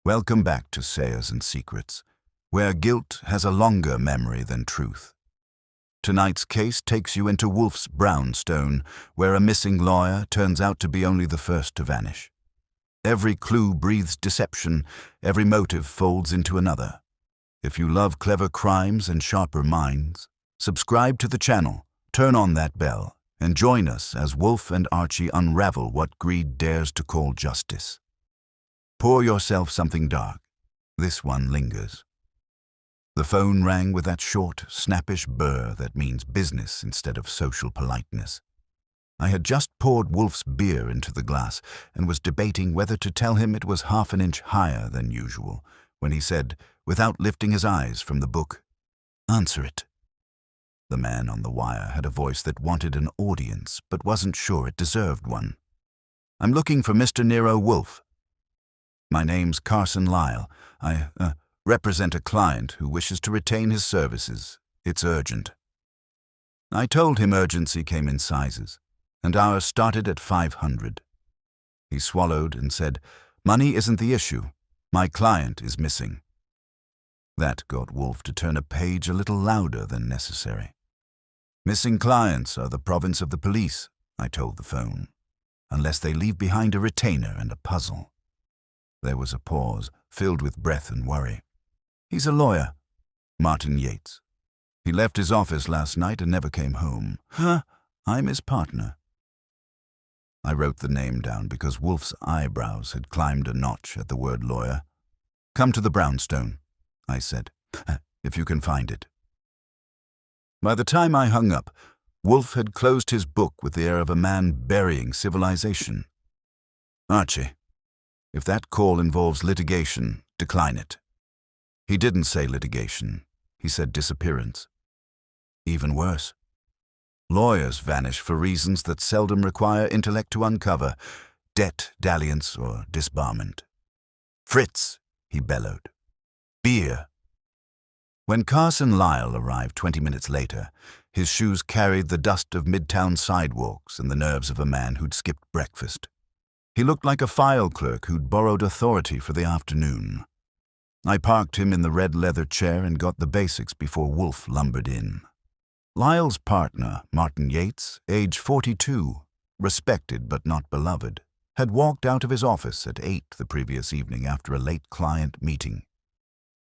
Welcome back to Sayers and Secrets, where guilt has a longer memory than truth. Tonight's case takes you into Wolfe's brownstone, where a missing lawyer turns out to be only the first to vanish. Every clue breathes deception, every motive folds into another. If you love clever crimes and sharper minds, subscribe to the channel, turn on that bell, and join us as Wolfe and Archie unravel what greed dares to call justice. Pour yourself something dark. This one lingers. The phone rang with that short, snappish burr that means business instead of social politeness. I had just poured Wolfe's beer into the glass and was debating whether to tell him it was half an inch higher than usual, when he said, without lifting his eyes from the book, "Answer it." The man on the wire had a voice that wanted an audience but wasn't sure it deserved one. "I'm looking for Mr. Nero Wolfe." "My name's Carson Lyle. I represent a client who wishes to retain his services. It's urgent." I told him urgency came in sizes, and ours started at 500. He swallowed and said, "Money isn't the issue. My client is missing." That got Wolfe to turn a page a little louder than necessary. "Missing clients are the province of the police," I told the phone, "unless they leave behind a retainer and a puzzle." There was a pause, filled with breath and worry. "He's a lawyer, Martin Yates. He left his office last night and never came home." "Huh? I'm his partner." I wrote the name down because Wolfe's eyebrows had climbed a notch at the word lawyer. "Come to the brownstone," I said, "if you can find it." By the time I hung up, Wolfe had closed his book with the air of a man burying civilization. "Archie, if that call involves litigation, decline it." He didn't say litigation. He said disappearance. Even worse. Lawyers vanish for reasons that seldom require intellect to uncover: debt, dalliance, or disbarment. "Fritz," he bellowed. "Beer." When Carson Lyle arrived 20 minutes later, his shoes carried the dust of midtown sidewalks and the nerves of a man who'd skipped breakfast. He looked like a file clerk who'd borrowed authority for the afternoon. I parked him in the red leather chair and got the basics before Wolfe lumbered in. Lyle's partner, Martin Yates, age 42, respected but not beloved, had walked out of his office at 8 the previous evening after a late client meeting.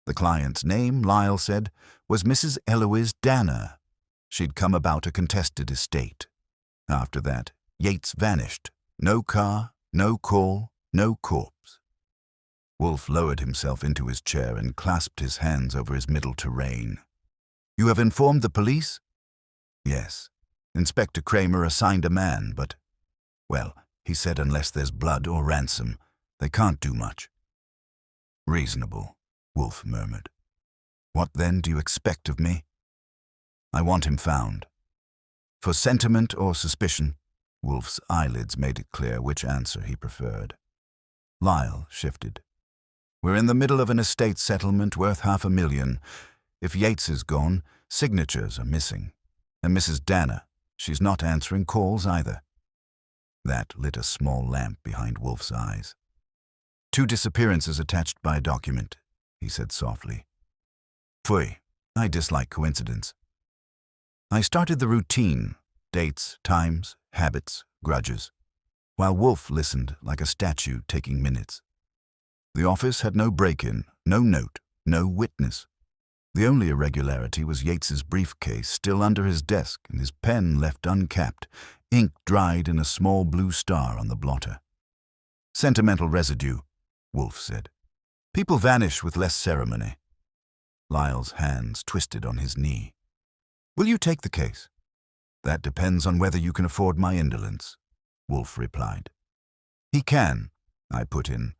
The client's name, Lyle said, was Mrs. Eloise Danner. She'd come about a contested estate. After that, Yates vanished. No car, no call, no corpse. Wolfe lowered himself into his chair and clasped his hands over his middle terrain. "You have informed the police?" "Yes. Inspector Kramer assigned a man, but, well, he said unless there's blood or ransom, they can't do much." "Reasonable," Wolfe murmured. "What then do you expect of me?" "I want him found." "For sentiment or suspicion?" Wolfe's eyelids made it clear which answer he preferred. Lyle shifted. "We're in the middle of an estate settlement worth $500,000. If Yates is gone, signatures are missing. And Mrs. Danner, she's not answering calls either." That lit a small lamp behind Wolfe's eyes. "2 disappearances attached by a document," he said softly. "Pfui, I dislike coincidence." I started the routine: dates, times, habits, grudges, while Wolfe listened like a statue taking minutes. The office had no break-in, no note, no witness. The only irregularity was Yates's briefcase still under his desk and his pen left uncapped, ink dried in a small blue star on the blotter. "Sentimental residue," Wolfe said. "People vanish with less ceremony." Lyle's hands twisted on his knee. "Will you take the case?" "That depends on whether you can afford my indolence," Wolfe replied. "He can," I put in,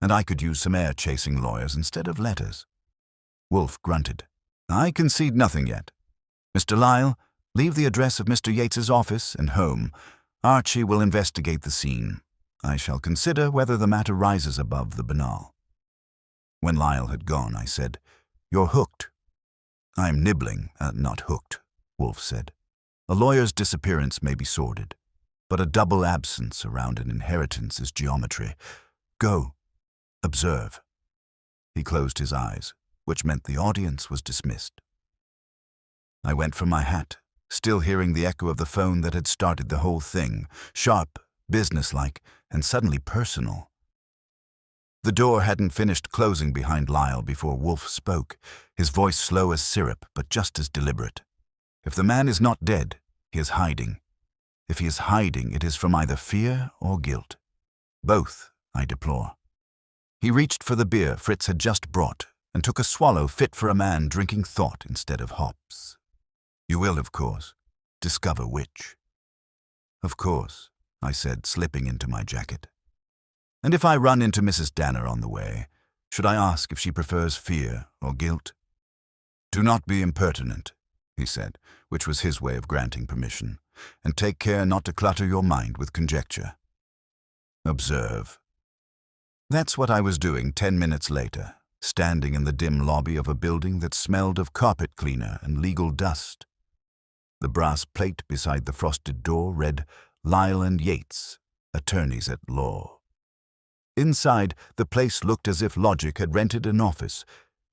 "and I could use some air-chasing lawyers instead of letters." Wolfe grunted. "I concede nothing yet. Mr. Lyle, leave the address of Mr. Yates's office and home. Archie will investigate the scene. I shall consider whether the matter rises above the banal." When Lyle had gone, I said, "You're hooked." "I'm nibbling, not hooked," Wolfe said. "A lawyer's disappearance may be sordid, but a double absence around an inheritance is geometry. Go. Observe." He closed his eyes, which meant the audience was dismissed. I went for my hat, still hearing the echo of the phone that had started the whole thing, sharp, businesslike, and suddenly personal. The door hadn't finished closing behind Lyle before Wolfe spoke, his voice slow as syrup but just as deliberate. If the man is not dead, he is hiding. If he is hiding, it is from either fear or guilt. Both, I deplore. He reached for the beer Fritz had just brought and took a swallow fit for a man drinking thought instead of hops. You will, of course, discover which. Of course, I said, slipping into my jacket. And if I run into Mrs. Danner on the way, should I ask if she prefers fear or guilt? Do not be impertinent, he said, which was his way of granting permission, and take care not to clutter your mind with conjecture. Observe. That's what I was doing 10 minutes later, standing in the dim lobby of a building that smelled of carpet cleaner and legal dust. The brass plate beside the frosted door read, Lyle and Yates, attorneys at law. Inside, the place looked as if Logic had rented an office,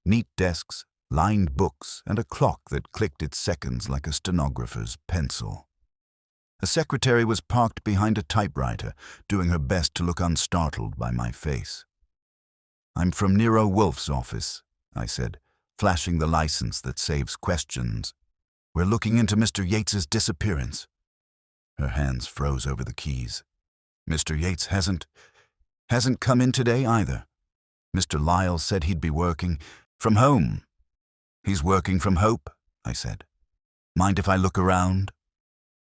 neat desks, lined books, and a clock that clicked its seconds like a stenographer's pencil. A secretary was parked behind a typewriter, doing her best to look unstartled by my face. I'm from Nero Wolfe's office, I said, flashing the license that saves questions. We're looking into Mr. Yates's disappearance. Her hands froze over the keys. Mr. Yates hasn't come in today either. Mr. Lyle said he'd be working from home. He's working from Hope, I said. Mind if I look around?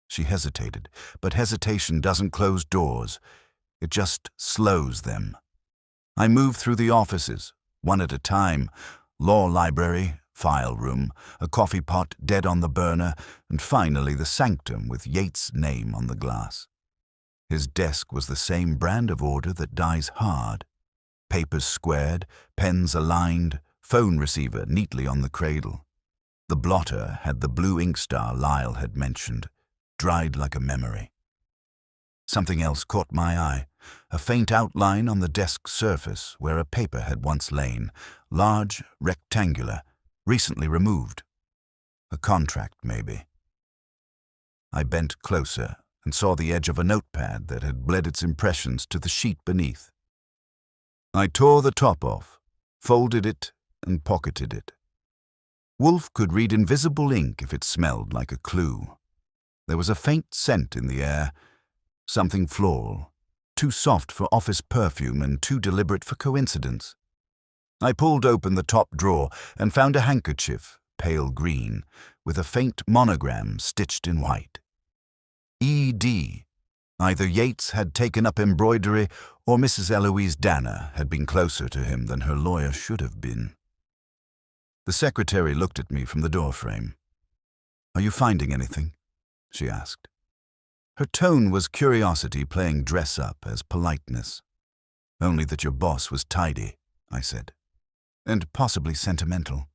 She hesitated, but hesitation doesn't close doors. It just slows them. I moved through the offices, one at a time, law library, file room, a coffee pot dead on the burner, and finally the sanctum with Yates' name on the glass. His desk was the same brand of order that dies hard. Papers squared, pens aligned, phone receiver neatly on the cradle. The blotter had the blue ink star Lyle had mentioned, dried like a memory. Something else caught my eye, a faint outline on the desk surface where a paper had once lain, large, rectangular, recently removed. A contract, maybe. I bent closer and saw the edge of a notepad that had bled its impressions to the sheet beneath. I tore the top off, folded it, and pocketed it. Wolfe could read invisible ink if it smelled like a clue. There was a faint scent in the air, something floral, too soft for office perfume and too deliberate for coincidence. I pulled open the top drawer and found a handkerchief, pale green, with a faint monogram stitched in white. E.D. Either Yates had taken up embroidery or Mrs. Eloise Danner had been closer to him than her lawyer should have been. The secretary looked at me from the doorframe. Are you finding anything? She asked. Her tone was curiosity playing dress-up as politeness. Only that your boss was tidy, I said, and possibly sentimental.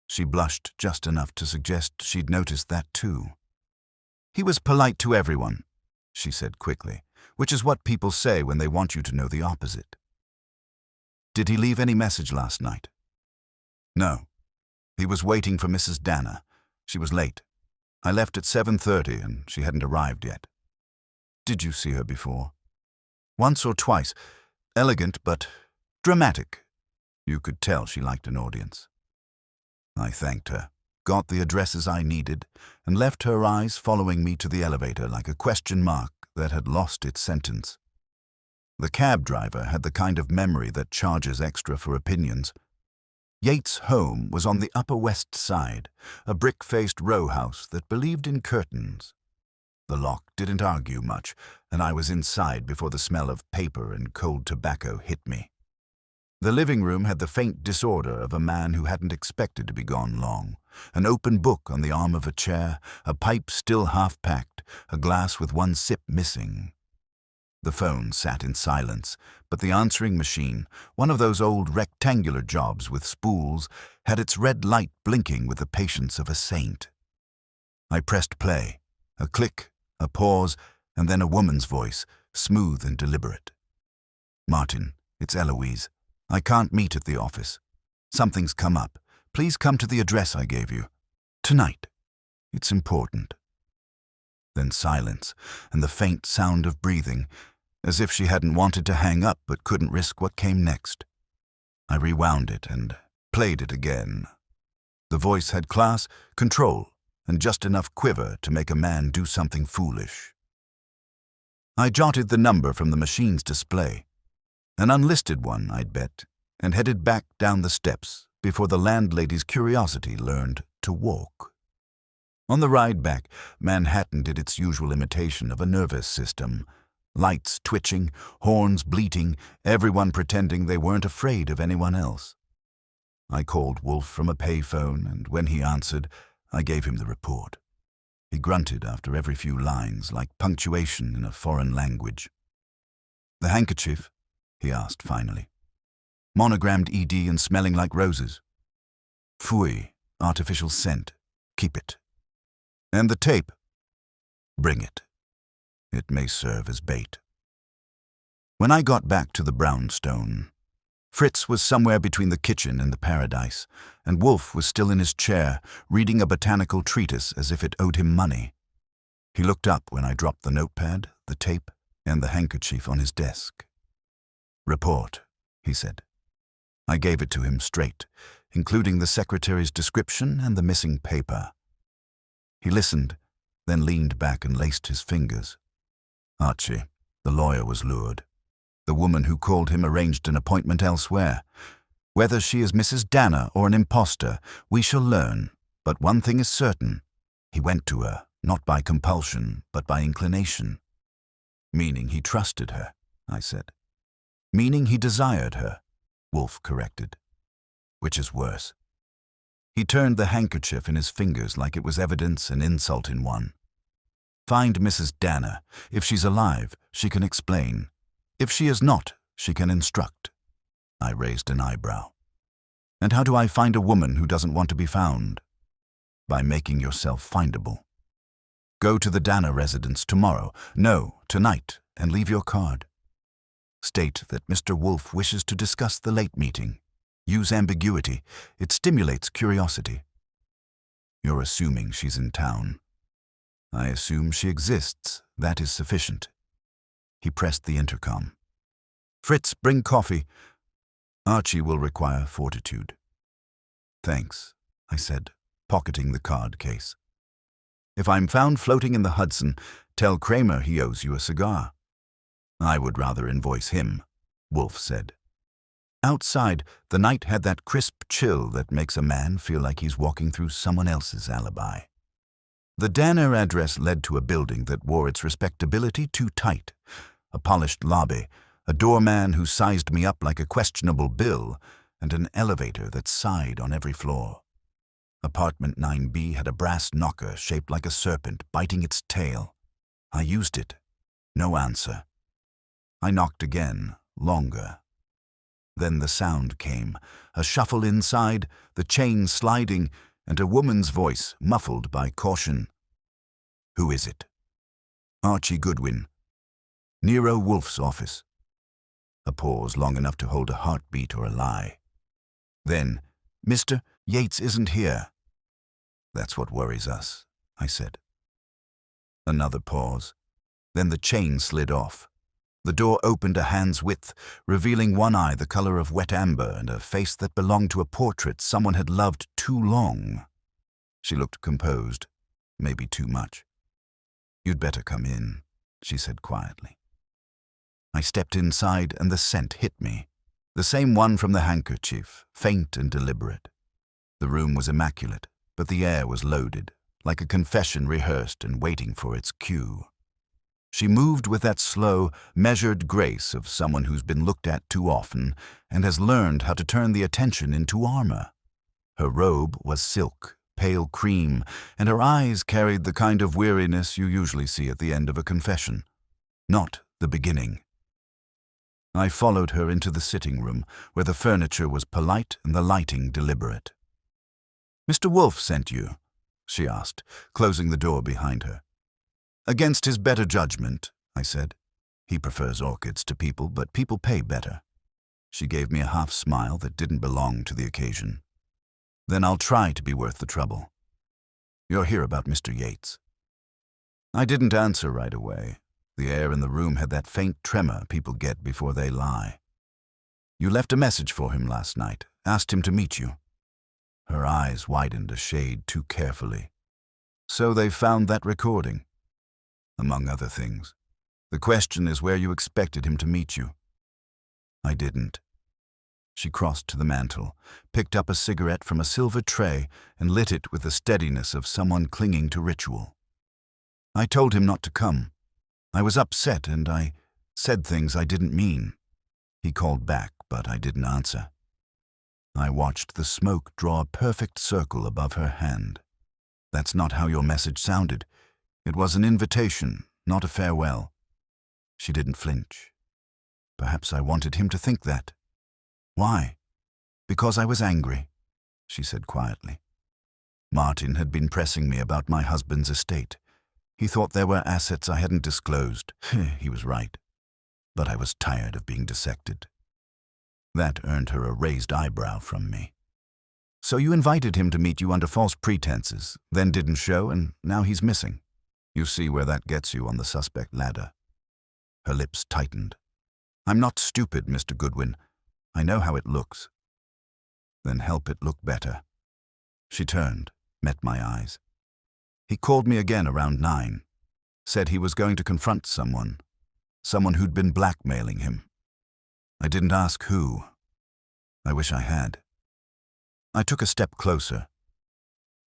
She blushed just enough to suggest she'd noticed that too. He was polite to everyone, she said quickly, which is what people say when they want you to know the opposite. Did he leave any message last night? No. He was waiting for Mrs. Danner. She was late. I left at 7:30 and she hadn't arrived yet. Did you see her before? Once or twice. Elegant but dramatic. You could tell she liked an audience. I thanked her, got the addresses I needed, and left her eyes following me to the elevator like a question mark that had lost its sentence. The cab driver had the kind of memory that charges extra for opinions. Yates' home was on the Upper West Side, a brick-faced row house that believed in curtains. The lock didn't argue much, and I was inside before the smell of paper and cold tobacco hit me. The living room had the faint disorder of a man who hadn't expected to be gone long. An open book on the arm of a chair, a pipe still half-packed, a glass with one sip missing. The phone sat in silence, but the answering machine, one of those old rectangular jobs with spools, had its red light blinking with the patience of a saint. I pressed play. A click, a pause, and then a woman's voice, smooth and deliberate. Martin, it's Eloise. I can't meet at the office. Something's come up. Please come to the address I gave you. Tonight. It's important." Then silence, and the faint sound of breathing, as if she hadn't wanted to hang up but couldn't risk what came next. I rewound it and played it again. The voice had class, control, and just enough quiver to make a man do something foolish. I jotted the number from the machine's display, an unlisted one, I'd bet, and headed back down the steps before the landlady's curiosity learned to walk. On the ride back, Manhattan did its usual imitation of a nervous system. Lights twitching, horns bleating, everyone pretending they weren't afraid of anyone else. I called Wolfe from a payphone, and when he answered, I gave him the report. He grunted after every few lines, like punctuation in a foreign language. "The handkerchief?" he asked finally. "Monogrammed ED and smelling like roses." "Phooey, artificial scent. Keep it." "And the tape?" "Bring it. It may serve as bait." When I got back to the brownstone, Fritz was somewhere between the kitchen and the paradise, and Wolfe was still in his chair, reading a botanical treatise as if it owed him money. He looked up when I dropped the notepad, the tape, and the handkerchief on his desk. "Report," he said. I gave it to him straight, including the secretary's description and the missing paper. He listened, then leaned back and laced his fingers. Archie, the lawyer, was lured. The woman who called him arranged an appointment elsewhere. Whether she is Mrs. Danner or an impostor, we shall learn, but one thing is certain. He went to her, not by compulsion, but by inclination. "Meaning he trusted her," I said. "Meaning he desired her," Wolfe corrected. "Which is worse?" He turned the handkerchief in his fingers like it was evidence and insult in one. "Find Mrs. Danner. If she's alive, she can explain. If she is not, she can instruct." I raised an eyebrow. "And how do I find a woman who doesn't want to be found?" "By making yourself findable. Go to the Danner residence tomorrow, no, tonight, and leave your card. State that Mr. Wolfe wishes to discuss the late meeting. Use ambiguity. It stimulates curiosity." "You're assuming she's in town." "I assume she exists. That is sufficient." He pressed the intercom. "Fritz, bring coffee. Archie will require fortitude." "Thanks," I said, pocketing the card case. "If I'm found floating in the Hudson, tell Kramer he owes you a cigar." "I would rather invoice him," Wolfe said. Outside, the night had that crisp chill that makes a man feel like he's walking through someone else's alibi. The Danner address led to a building that wore its respectability too tight. A polished lobby, a doorman who sized me up like a questionable bill, and an elevator that sighed on every floor. Apartment 9B had a brass knocker shaped like a serpent biting its tail. I used it. No answer. I knocked again, longer. Then the sound came, a shuffle inside, the chain sliding, and a woman's voice muffled by caution. "Who is it?" "Archie Goodwin. Nero Wolfe's office." A pause long enough to hold a heartbeat or a lie. Then, "Mr. Yates isn't here." "That's what worries us," I said. Another pause. Then the chain slid off. The door opened a hand's width, revealing one eye the color of wet amber and a face that belonged to a portrait someone had loved too long. She looked composed, maybe too much. "You'd better come in," she said quietly. I stepped inside and the scent hit me. The same one from the handkerchief, faint and deliberate. The room was immaculate, but the air was loaded, like a confession rehearsed and waiting for its cue. She moved with that slow, measured grace of someone who's been looked at too often and has learned how to turn the attention into armor. Her robe was silk, pale cream, and her eyes carried the kind of weariness you usually see at the end of a confession, not the beginning. I followed her into the sitting room, where the furniture was polite and the lighting deliberate. "Mr. Wolfe sent you?" she asked, closing the door behind her. "Against his better judgment," I said. "He prefers orchids to people, but people pay better." She gave me a half-smile that didn't belong to the occasion. Then I'll try to be worth the trouble. You're here about Mr. Yates. I didn't answer right away. The air in the room had that faint tremor people get before they lie. You left a message for him last night, asked him to meet you. Her eyes widened a shade too carefully. So they found that recording, among other things. The question is where you expected him to meet you. I didn't. She crossed to the mantel, picked up a cigarette from a silver tray, and lit it with the steadiness of someone clinging to ritual. I told him not to come. I was upset and I said things I didn't mean. He called back, but I didn't answer. I watched the smoke draw a perfect circle above her hand. That's not how your message sounded. It was an invitation, not a farewell. She didn't flinch. Perhaps I wanted him to think that. Why? Because I was angry, she said quietly. Martin had been pressing me about my husband's estate. He thought there were assets I hadn't disclosed. He was right. But I was tired of being dissected. That earned her a raised eyebrow from me. So you invited him to meet you under false pretenses, then didn't show, and now he's missing. You see where that gets you on the suspect ladder. Her lips tightened. I'm not stupid, Mr. Goodwin. I know how it looks. Then help it look better. She turned, met my eyes. He called me again around 9. Said he was going to confront someone who'd been blackmailing him. I didn't ask who. I wish I had. I took a step closer.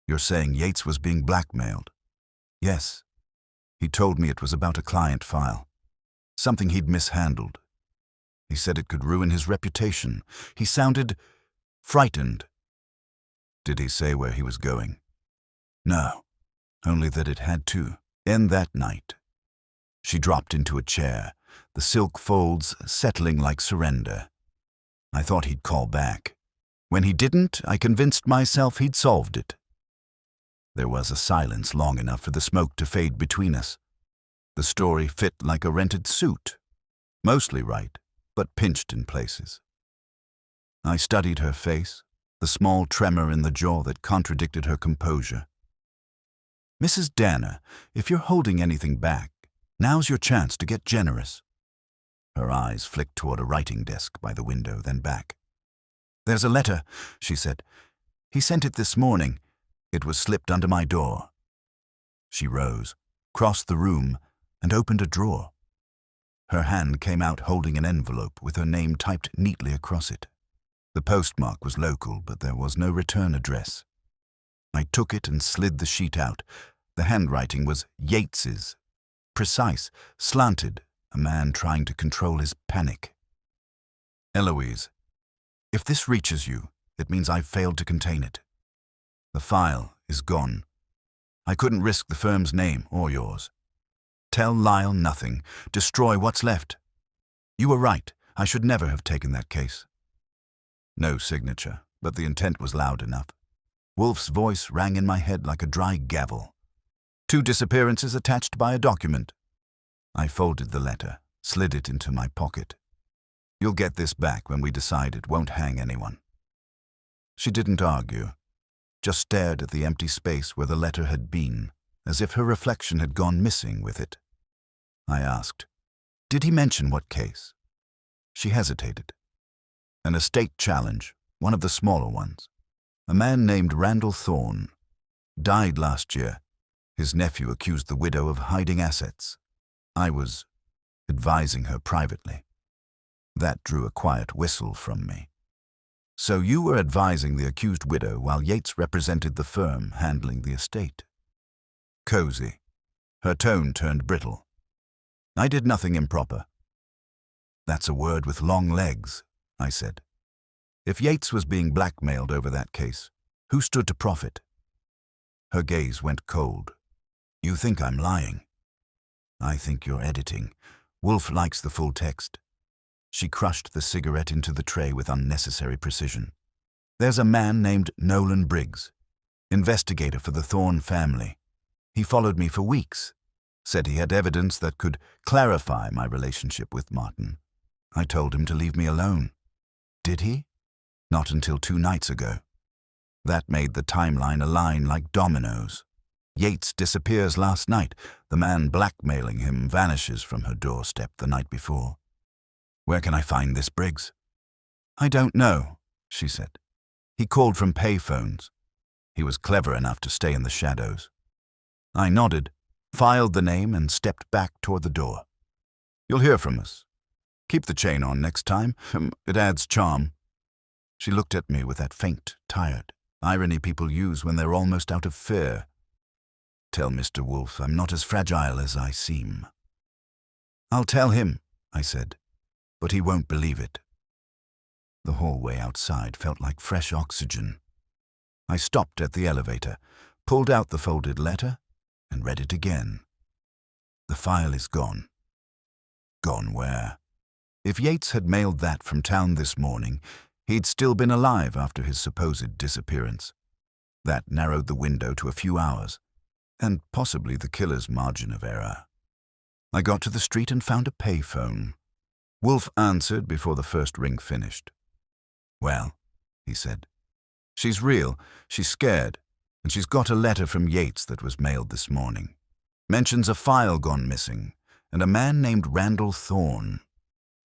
You're saying Yates was being blackmailed? Yes. He told me it was about a client file. Something he'd mishandled. He said it could ruin his reputation. He sounded frightened. Did he say where he was going? No, only that it had to end that night. She dropped into a chair, the silk folds settling like surrender. I thought he'd call back. When he didn't, I convinced myself he'd solved it. There was a silence long enough for the smoke to fade between us. The story fit like a rented suit. Mostly right, but pinched in places. I studied her face, the small tremor in the jaw that contradicted her composure. Mrs. Danner, if you're holding anything back, now's your chance to get generous. Her eyes flicked toward a writing desk by the window, then back. There's a letter, she said. He sent it this morning. It was slipped under my door. She rose, crossed the room, and opened a drawer. Her hand came out holding an envelope with her name typed neatly across it. The postmark was local, but there was no return address. I took it and slid the sheet out. The handwriting was Yates's. Precise, slanted, a man trying to control his panic. Eloise, if this reaches you, it means I've failed to contain it. The file is gone. I couldn't risk the firm's name or yours. Tell Lyle nothing. Destroy what's left. You were right. I should never have taken that case. No signature, but the intent was loud enough. Wolfe's voice rang in my head like a dry gavel. 2 disappearances attached by a document. I folded the letter, slid it into my pocket. You'll get this back when we decide it won't hang anyone. She didn't argue, just stared at the empty space where the letter had been, as if her reflection had gone missing with it. I asked, did he mention what case? She hesitated. An estate challenge, one of the smaller ones. A man named Randall Thorne. Died last year. His nephew accused the widow of hiding assets. I was advising her privately. That drew a quiet whistle from me. So you were advising the accused widow while Yates represented the firm handling the estate. Cozy. Her tone turned brittle. I did nothing improper. That's a word with long legs, I said. If Yates was being blackmailed over that case, who stood to profit? Her gaze went cold. You think I'm lying. I think you're editing. Wolfe likes the full text. She crushed the cigarette into the tray with unnecessary precision. There's a man named Nolan Briggs, investigator for the Thorne family. He followed me for weeks, said he had evidence that could clarify my relationship with Martin. I told him to leave me alone. Did he? Not until 2 nights ago. That made the timeline align like dominoes. Yates disappears last night. The man blackmailing him vanishes from her doorstep the night before. Where can I find this Briggs? I don't know, she said. He called from payphones. He was clever enough to stay in the shadows. I nodded, filed the name, and stepped back toward the door. You'll hear from us. Keep the chain on next time. It adds charm. She looked at me with that faint, tired irony people use when they're almost out of fear. Tell Mr. Wolfe I'm not as fragile as I seem. I'll tell him, I said, but he won't believe it. The hallway outside felt like fresh oxygen. I stopped at the elevator, pulled out the folded letter, and read it again. The file is gone. Gone where? If Yates had mailed that from town this morning, he'd still been alive after his supposed disappearance. That narrowed the window to a few hours, and possibly the killer's margin of error. I got to the street and found a payphone. Wolfe answered before the first ring finished. Well, he said, she's real, she's scared, and she's got a letter from Yates that was mailed this morning. Mentions a file gone missing, and a man named Randall Thorne.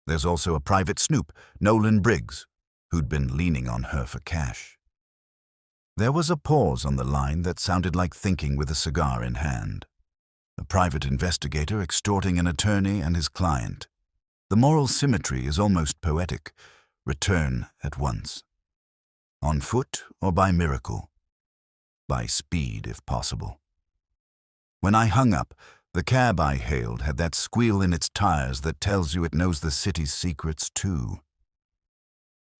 There's also a private snoop, Nolan Briggs, who'd been leaning on her for cash. There was a pause on the line that sounded like thinking with a cigar in hand. A private investigator extorting an attorney and his client. The moral symmetry is almost poetic. Return at once. On foot or by miracle. By speed, if possible. When I hung up, the cab I hailed had that squeal in its tires that tells you it knows the city's secrets too.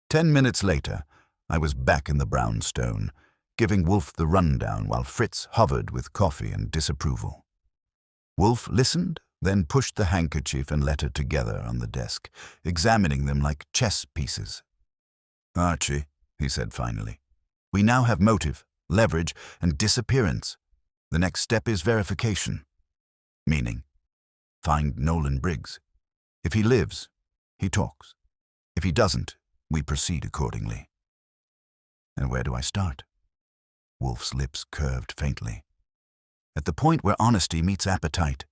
10 minutes later, I was back in the brownstone, giving Wolfe the rundown while Fritz hovered with coffee and disapproval. Wolfe listened, then pushed the handkerchief and letter together on the desk, examining them like chess pieces. Archie, he said finally, we now have motive, leverage, and disappearance. The next step is verification. Meaning, find Nolan Briggs. If he lives, he talks. If he doesn't, we proceed accordingly. And where do I start? Wolfe's lips curved faintly. At the point where honesty meets appetite.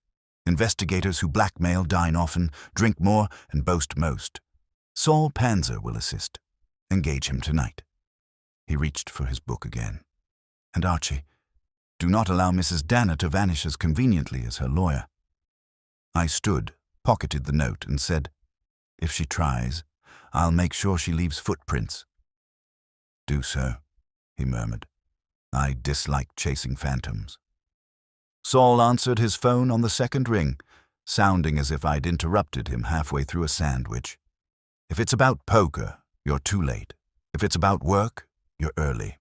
Investigators who blackmail dine often, drink more, and boast most. Saul Panzer will assist. Engage him tonight. He reached for his book again. And Archie, do not allow Mrs. Danner to vanish as conveniently as her lawyer. I stood, pocketed the note, and said, if she tries, I'll make sure she leaves footprints. Do so, he murmured. I dislike chasing phantoms. Saul answered his phone on the second ring, sounding as if I'd interrupted him halfway through a sandwich. If it's about poker, you're too late. If it's about work, you're early.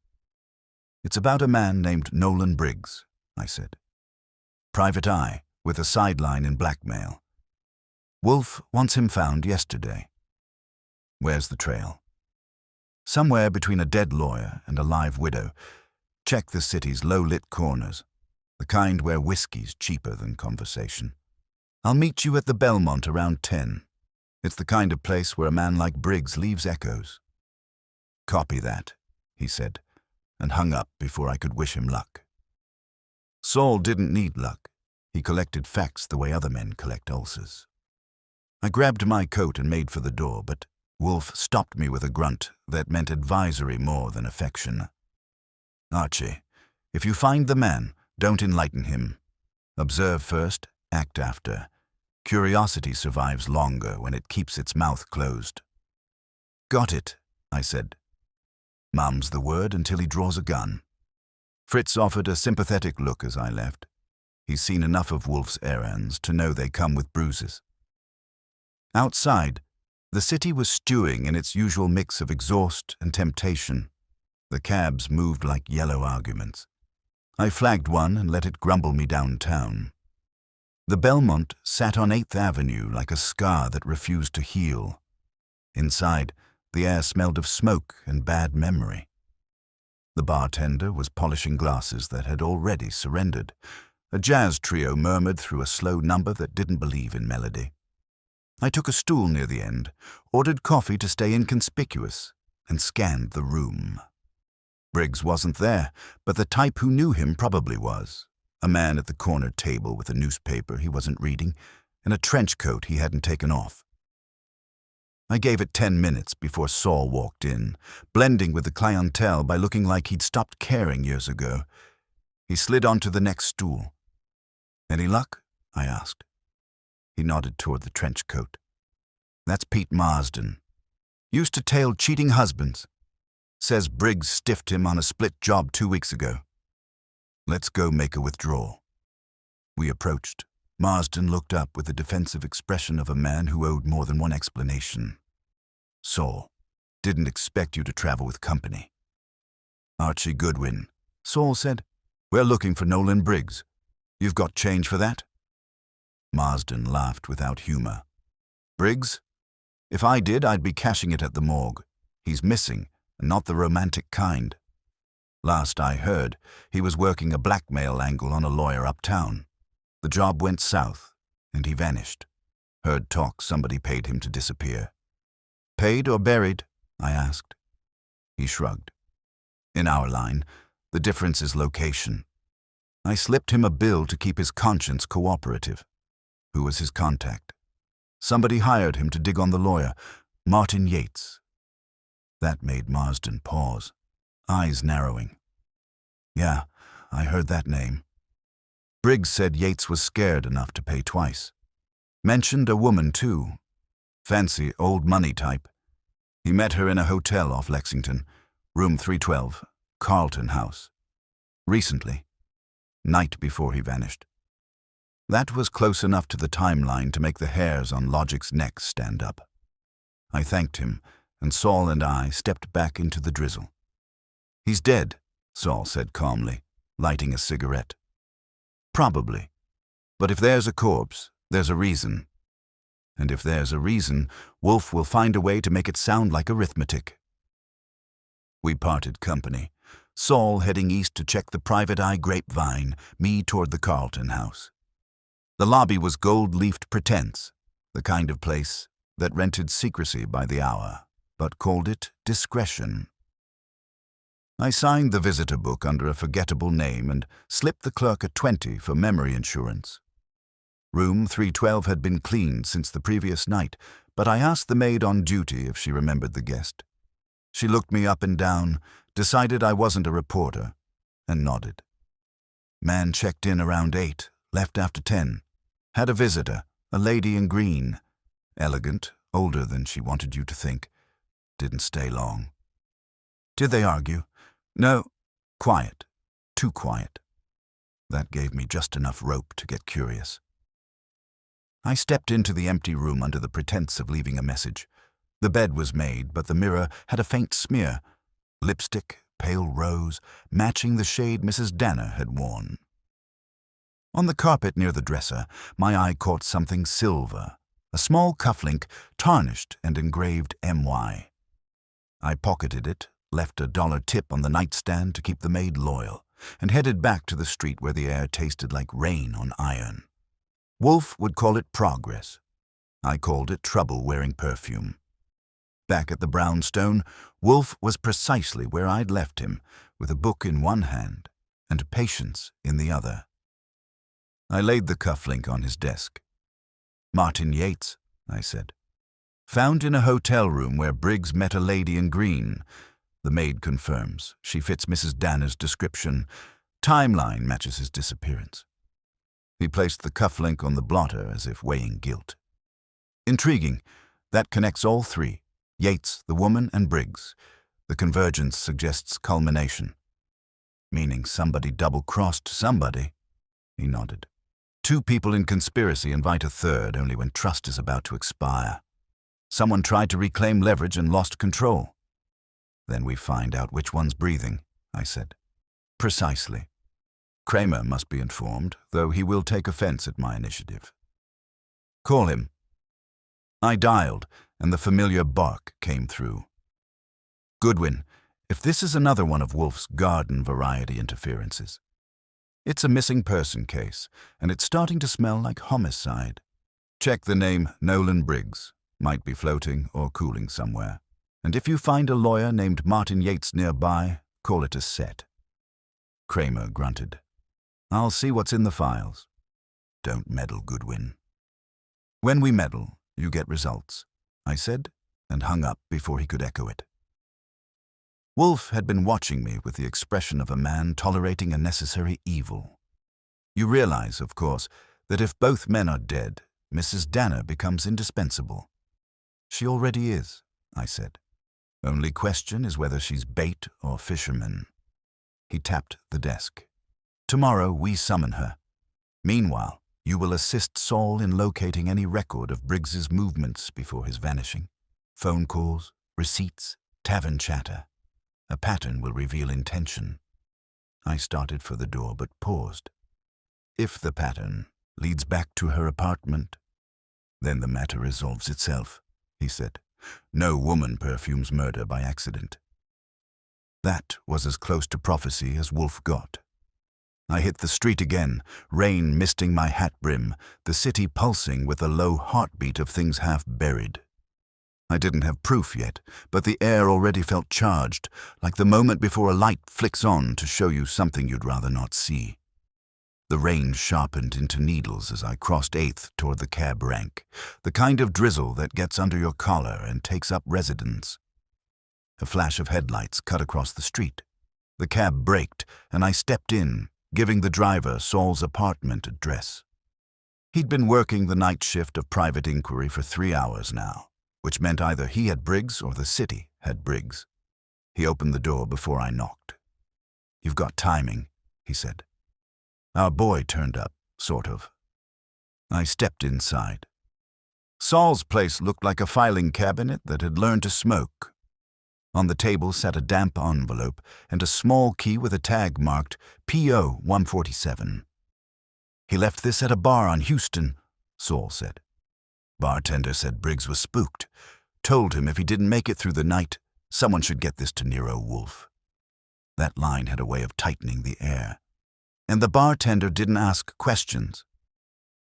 It's about a man named Nolan Briggs, I said. Private eye, with a sideline in blackmail. Wolfe wants him found yesterday. Where's the trail? Somewhere between a dead lawyer and a live widow. Check the city's low-lit corners. The kind where whiskey's cheaper than conversation. I'll meet you at the Belmont around 10. It's the kind of place where a man like Briggs leaves echoes. Copy that, he said, and hung up before I could wish him luck. Saul didn't need luck. He collected facts the way other men collect ulcers. I grabbed my coat and made for the door, but Wolfe stopped me with a grunt that meant advisory more than affection. Archie, if you find the man, don't enlighten him. Observe first, act after. Curiosity survives longer when it keeps its mouth closed. Got it, I said. Mum's the word until he draws a gun. Fritz offered a sympathetic look as I left. He's seen enough of Wolfe's errands to know they come with bruises. Outside, the city was stewing in its usual mix of exhaust and temptation. The cabs moved like yellow arguments. I flagged one and let it grumble me downtown. The Belmont sat on 8th Avenue like a scar that refused to heal. Inside, the air smelled of smoke and bad memory. The bartender was polishing glasses that had already surrendered. A jazz trio murmured through a slow number that didn't believe in melody. I took a stool near the end, ordered coffee to stay inconspicuous, and scanned the room. Briggs wasn't there, but the type who knew him probably was. A man at the corner table with a newspaper he wasn't reading, and a trench coat he hadn't taken off. I gave it 10 minutes before Saul walked in, blending with the clientele by looking like he'd stopped caring years ago. He slid onto the next stool. "Any luck?" I asked. He nodded toward the trench coat. "That's Pete Marsden. Used to tail cheating husbands. Says Briggs stiffed him on a split job 2 weeks ago. Let's go make a withdrawal." We approached. Marsden looked up with the defensive expression of a man who owed more than one explanation. "Saul, didn't expect you to travel with company." "Archie Goodwin," Saul said. "We're looking for Nolan Briggs. You've got change for that?" Marsden laughed without humor. "Briggs? If I did, I'd be cashing it at the morgue. He's missing, and not the romantic kind. Last I heard, he was working a blackmail angle on a lawyer uptown. The job went south, and he vanished. Heard talk somebody paid him to disappear." "Paid or buried?" I asked. He shrugged. "In our line, the difference is location. I slipped him a bill to keep his conscience cooperative." "Who was his contact?" "Somebody hired him to dig on the lawyer, Martin Yates." That made Marsden pause, eyes narrowing. "Yeah, I heard that name." Briggs said Yates was scared enough to pay twice. Mentioned a woman, too. Fancy, old money type. He met her in a hotel off Lexington, room 312, Carlton House. Recently. Night before he vanished. That was close enough to the timeline to make the hairs on Logic's neck stand up. I thanked him, and Saul and I stepped back into the drizzle. "He's dead," Saul said calmly, lighting a cigarette. "Probably. But if there's a corpse, there's a reason. And if there's a reason, Wolfe will find a way to make it sound like arithmetic." We parted company, Saul heading east to check the private eye grapevine, me toward the Carlton House. The lobby was gold-leafed pretense, the kind of place that rented secrecy by the hour, but called it discretion. I signed the visitor book under a forgettable name and slipped the clerk a 20 for memory insurance. Room 312 had been cleaned since the previous night, but I asked the maid on duty if she remembered the guest. She looked me up and down, decided I wasn't a reporter, and nodded. "Man checked in around 8, left after 10. Had a visitor, a lady in green. Elegant, older than she wanted you to think. Didn't stay long." "Did they argue?" "No. Quiet. Too quiet." That gave me just enough rope to get curious. I stepped into the empty room under the pretense of leaving a message. The bed was made, but the mirror had a faint smear. Lipstick, pale rose, matching the shade Mrs. Danner had worn. On the carpet near the dresser, my eye caught something silver, a small cufflink tarnished and engraved MY. I pocketed it, left a $1 tip on the nightstand to keep the maid loyal, and headed back to the street where the air tasted like rain on iron. Wolfe would call it progress. I called it trouble-wearing perfume. Back at the brownstone, Wolfe was precisely where I'd left him, with a book in one hand and patience in the other. I laid the cufflink on his desk. "Martin Yates," I said. "Found in a hotel room where Briggs met a lady in green. The maid confirms. She fits Mrs. Danner's description. Timeline matches his disappearance." He placed the cufflink on the blotter as if weighing guilt. "Intriguing. That connects all three. Yates, the woman, and Briggs. The convergence suggests culmination." "Meaning somebody double-crossed somebody?" He nodded. "Two people in conspiracy invite a third only when trust is about to expire. Someone tried to reclaim leverage and lost control." "Then we find out which one's breathing," I said. "Precisely. Kramer must be informed, though he will take offense at my initiative." "Call him." I dialed, and the familiar bark came through. "Goodwin, if this is another one of Wolfe's garden variety interferences. It's a missing person case, and it's starting to smell like homicide. Check the name Nolan Briggs. Might be floating or cooling somewhere. And if you find a lawyer named Martin Yates nearby, call it a set. Kramer grunted. I'll see what's in the files. Don't meddle, Goodwin. When we meddle, you get results, I said, and hung up before he could echo it. Wolfe had been watching me with the expression of a man tolerating a necessary evil. You realize, of course, that if both men are dead, Mrs. Danner becomes indispensable. She already is, I said. Only question is whether she's bait or fisherman. He tapped the desk. Tomorrow we summon her. Meanwhile, you will assist Saul in locating any record of Briggs's movements before his vanishing. Phone calls, receipts, tavern chatter. A pattern will reveal intention. I started for the door but paused. If the pattern leads back to her apartment, then the matter resolves itself, he said. No woman perfumes murder by accident. That was as close to prophecy as Wolfe got. I hit the street again, rain misting my hat brim, the city pulsing with a low heartbeat of things half buried. I didn't have proof yet, but the air already felt charged, like the moment before a light flicks on to show you something you'd rather not see. The rain sharpened into needles as I crossed 8th toward the cab rank, the kind of drizzle that gets under your collar and takes up residence. A flash of headlights cut across the street. The cab braked, and I stepped in, giving the driver Saul's apartment address. He'd been working the night shift of private inquiry for 3 hours now, which meant either he had Briggs or the city had Briggs. He opened the door before I knocked. You've got timing, he said. Our boy turned up, sort of. I stepped inside. Saul's place looked like a filing cabinet that had learned to smoke. On the table sat a damp envelope and a small key with a tag marked P.O. 147. He left this at a bar on Houston, Saul said. Bartender said Briggs was spooked. Told him if he didn't make it through the night, someone should get this to Nero Wolfe. That line had a way of tightening the air. And the bartender didn't ask questions.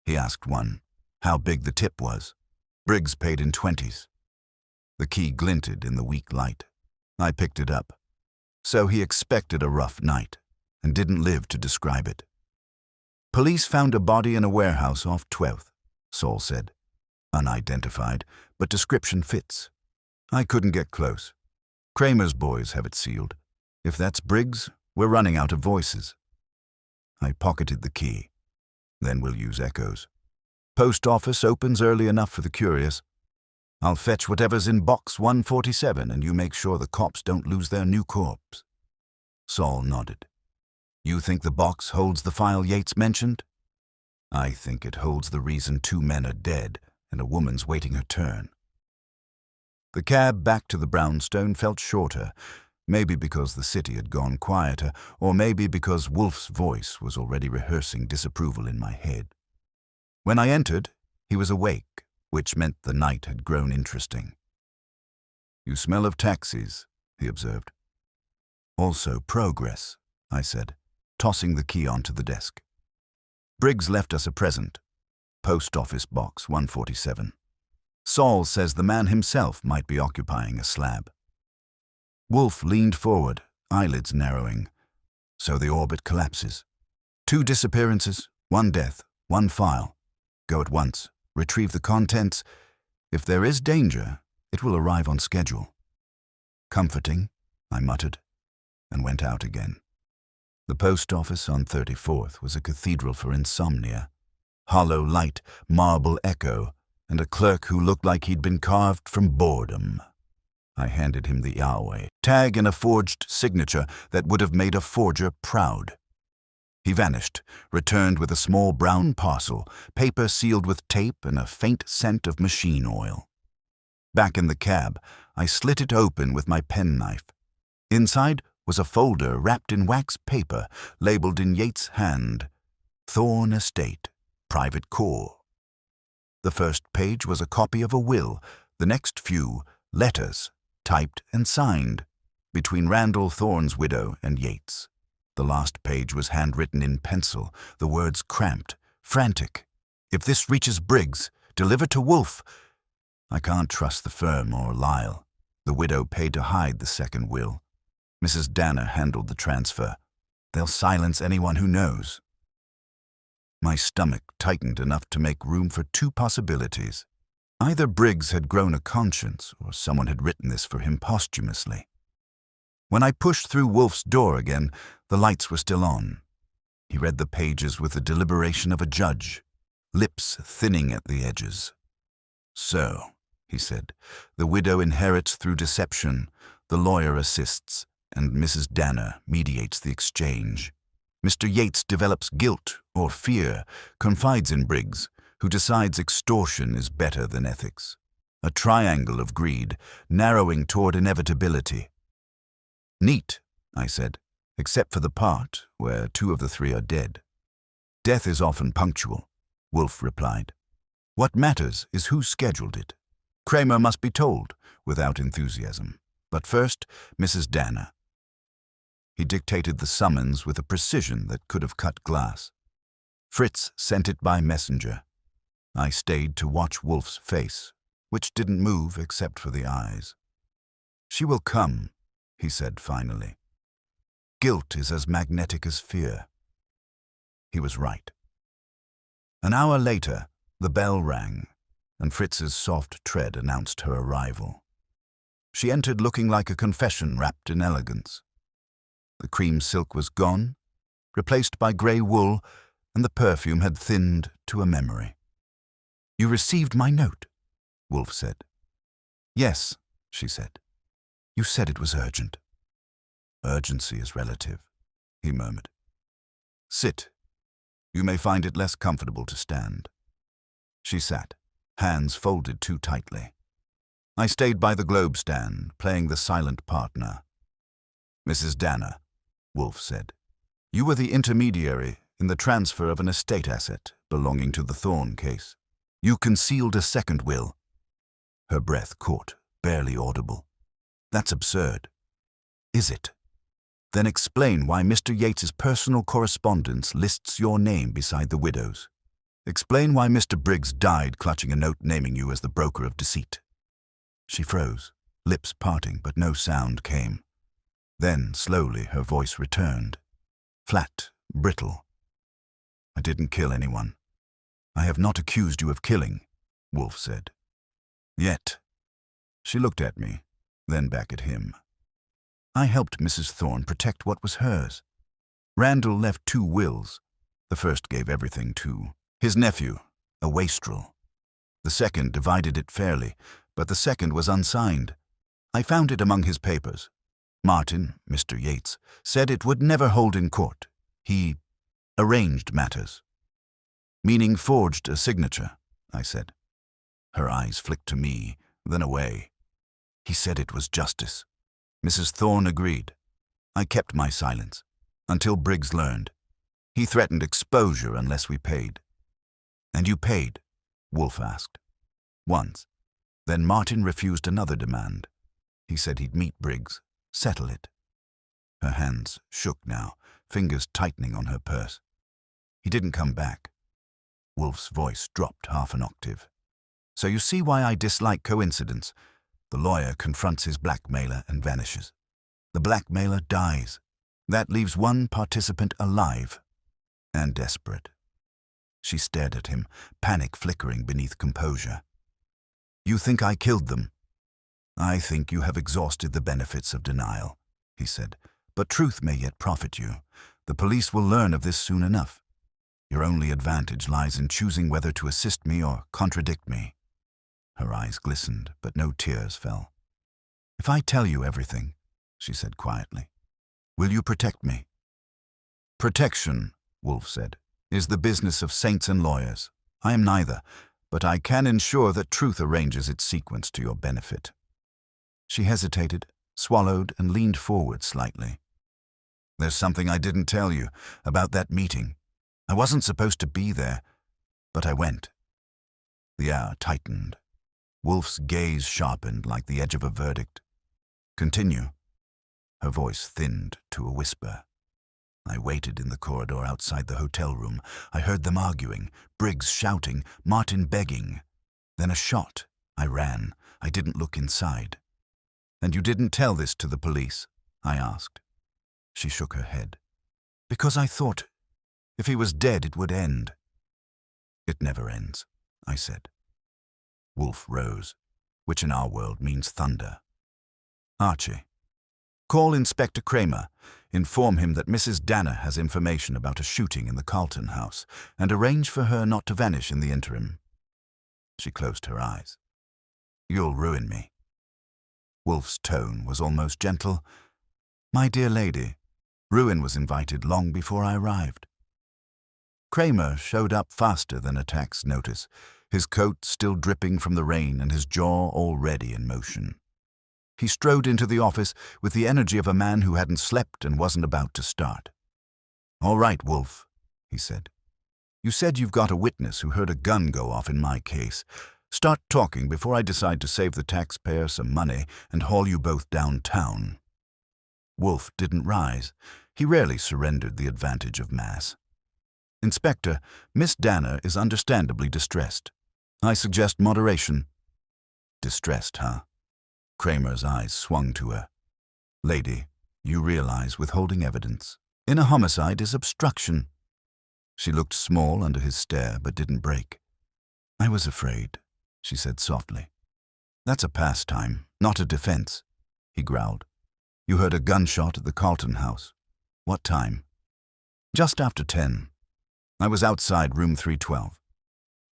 He asked one, how big the tip was. Briggs paid in 20s. The key glinted in the weak light. I picked it up. So he expected a rough night, and didn't live to describe it. Police found a body in a warehouse off 12th, Saul said. Unidentified, but description fits. I couldn't get close. Kramer's boys have it sealed. If that's Briggs, we're running out of voices. I pocketed the key. Then we'll use echoes. Post office opens early enough for the curious. I'll fetch whatever's in box 147 and you make sure the cops don't lose their new corpse. Saul nodded. You think the box holds the file Yates mentioned? I think it holds the reason 2 men are dead and a woman's waiting her turn. The cab back to the brownstone felt shorter, maybe because the city had gone quieter, or maybe because Wolfe's voice was already rehearsing disapproval in my head. When I entered, he was awake, which meant the night had grown interesting. You smell of taxis, he observed. Also progress, I said, tossing the key onto the desk. Briggs left us a present. Post office box 147. Saul says the man himself might be occupying a slab. Wolfe leaned forward, eyelids narrowing. So the orbit collapses. 2 disappearances, 1 death, 1 file. Go at once, retrieve the contents. If there is danger, it will arrive on schedule. Comforting, I muttered, and went out again. The post office on 34th was a cathedral for insomnia. Hollow light, marble echo, and a clerk who looked like he'd been carved from boredom. I handed him the Yahweh, tag and a forged signature that would have made a forger proud. He vanished, returned with a small brown parcel, paper sealed with tape and a faint scent of machine oil. Back in the cab, I slit it open with my penknife. Inside was a folder wrapped in wax paper, labeled in Yates' hand, Thorne Estate, Private Core. The first page was a copy of a will, the next few, letters, typed and signed, between Randall Thorne's widow and Yates. The last page was handwritten in pencil, the words cramped, frantic. If this reaches Briggs, Deliver to Wolfe. I can't trust the firm or Lyle. The widow paid to hide the second will. Mrs. Danner handled the transfer. They'll silence anyone who knows. My stomach tightened enough to make room for two possibilities. Either Briggs had grown a conscience, or someone had written this for him posthumously. When I pushed through Wolfe's door again, the lights were still on. He read the pages with the deliberation of a judge, lips thinning at the edges. So, he said, the widow inherits through deception, the lawyer assists, and Mrs. Danner mediates the exchange. Mr. Yates develops guilt or fear, confides in Briggs, who decides extortion is better than ethics. A triangle of greed, narrowing toward inevitability. Neat, I said, except for the part where two of the three are dead. Death is often punctual, Wolfe replied. What matters is who scheduled it. Kramer must be told, without enthusiasm. But first, Mrs. Danner. He dictated the summons with a precision that could have cut glass. Fritz sent it by messenger. I stayed to watch Wolfe's face, which didn't move except for the eyes. She will come, he said finally. Guilt is as magnetic as fear. He was right. An hour later, the bell rang, and Fritz's soft tread announced her arrival. She entered looking like a confession wrapped in elegance. The cream silk was gone, replaced by grey wool, and the perfume had thinned to a memory. You received my note, Wolfe said. Yes, she said. You said it was urgent. Urgency is relative, he murmured. Sit. You may find it less comfortable to stand. She sat, hands folded too tightly. I stayed by the globe stand, playing the silent partner. Mrs. Danner, Wolfe said, you were the intermediary in the transfer of an estate asset belonging to the Thorne case. You concealed a second will. Her breath caught, barely audible. That's absurd. Is it? Then explain why Mr. Yates's personal correspondence lists your name beside the widow's. Explain why Mr. Briggs died clutching a note naming you as the broker of deceit. She froze, lips parting, but no sound came. Then, slowly, her voice returned. Flat, brittle. I didn't kill anyone. I have not accused you of killing, Wolfe said. Yet. She looked at me, then back at him. I helped Mrs. Thorne protect what was hers. Randall left 2 wills. The first gave everything to his nephew, a wastrel. The second divided it fairly, but the second was unsigned. I found it among his papers. Martin, Mr. Yates, said it would never hold in court. He arranged matters. Meaning forged a signature, I said. Her eyes flicked to me, then away. He said it was justice. Mrs. Thorne agreed. I kept my silence, until Briggs learned. He threatened exposure unless we paid. And you paid? Wolfe asked. Once. Then Martin refused another demand. He said he'd meet Briggs, settle it. Her hands shook now, fingers tightening on her purse. He didn't come back. Wolfe's voice dropped half an octave. So you see why I dislike coincidence. The lawyer confronts his blackmailer and vanishes. The blackmailer dies. That leaves one participant alive and desperate. She stared at him, panic flickering beneath composure. You think I killed them? I think you have exhausted the benefits of denial, he said. But truth may yet profit you. The police will learn of this soon enough. Your only advantage lies in choosing whether to assist me or contradict me. Her eyes glistened, but no tears fell. If I tell you everything, she said quietly, will you protect me? Protection, Wolfe said, is the business of saints and lawyers. I am neither, but I can ensure that truth arranges its sequence to your benefit. She hesitated, swallowed, and leaned forward slightly. There's something I didn't tell you about that meeting. I wasn't supposed to be there, but I went. The hour tightened. Wolfe's gaze sharpened like the edge of a verdict. Continue. Her voice thinned to a whisper. I waited in the corridor outside the hotel room. I heard them arguing, Briggs shouting, Martin begging. Then a shot. I ran. I didn't look inside. And you didn't tell this to the police? I asked. She shook her head. Because I thought, if he was dead, it would end. It never ends, I said. Wolfe rose, which in our world means thunder. Archie, call Inspector Kramer. Inform him that Mrs. Danner has information about a shooting in the Carlton house, and arrange for her not to vanish in the interim. She closed her eyes. You'll ruin me. Wolfe's tone was almost gentle. My dear lady, ruin was invited long before I arrived. Kramer showed up faster than a tax notice, his coat still dripping from the rain and his jaw already in motion. He strode into the office with the energy of a man who hadn't slept and wasn't about to start. All right, Wolfe, he said. You said you've got a witness who heard a gun go off in my case. Start talking before I decide to save the taxpayer some money and haul you both downtown. Wolfe didn't rise. He rarely surrendered the advantage of mass. Inspector, Miss Danner is understandably distressed. I suggest moderation. Distressed, huh? Kramer's eyes swung to her. Lady, you realize withholding evidence in a homicide is obstruction. She looked small under his stare, but didn't break. I was afraid, she said softly. That's a pastime, not a defense, he growled. You heard a gunshot at the Carlton house. What time? Just after 10. I was outside room 312.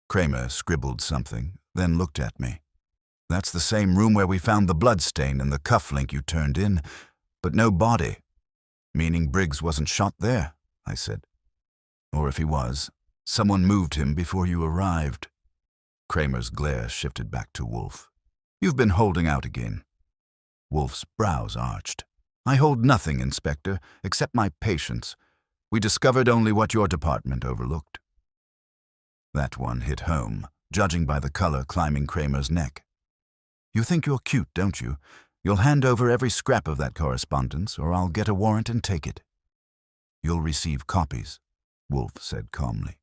Kramer scribbled something, then looked at me. That's the same room where we found the bloodstain and the cufflink you turned in, but no body. Meaning Briggs wasn't shot there, I said. Or if he was, someone moved him before you arrived. Kramer's glare shifted back to Wolfe. You've been holding out again. Wolfe's brows arched. I hold nothing, Inspector, except my patience. We discovered only what your department overlooked. That one hit home, judging by the color climbing Kramer's neck. You think you're cute, don't you? You'll hand over every scrap of that correspondence, or I'll get a warrant and take it. You'll receive copies, Wolfe said calmly.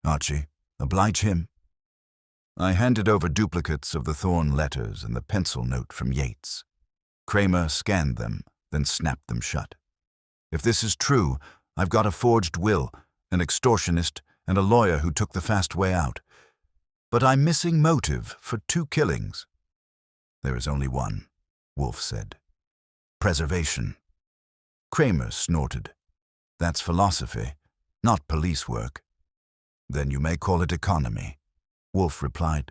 Archie, oblige him. I handed over duplicates of the Thorn letters and the pencil note from Yates. Kramer scanned them, then snapped them shut. If this is true, I've got a forged will, an extortionist, and a lawyer who took the fast way out. But I'm missing motive for 2 killings. There is only one, Wolfe said. Preservation. Kramer snorted. That's philosophy, not police work. Then you may call it economy, Wolfe replied.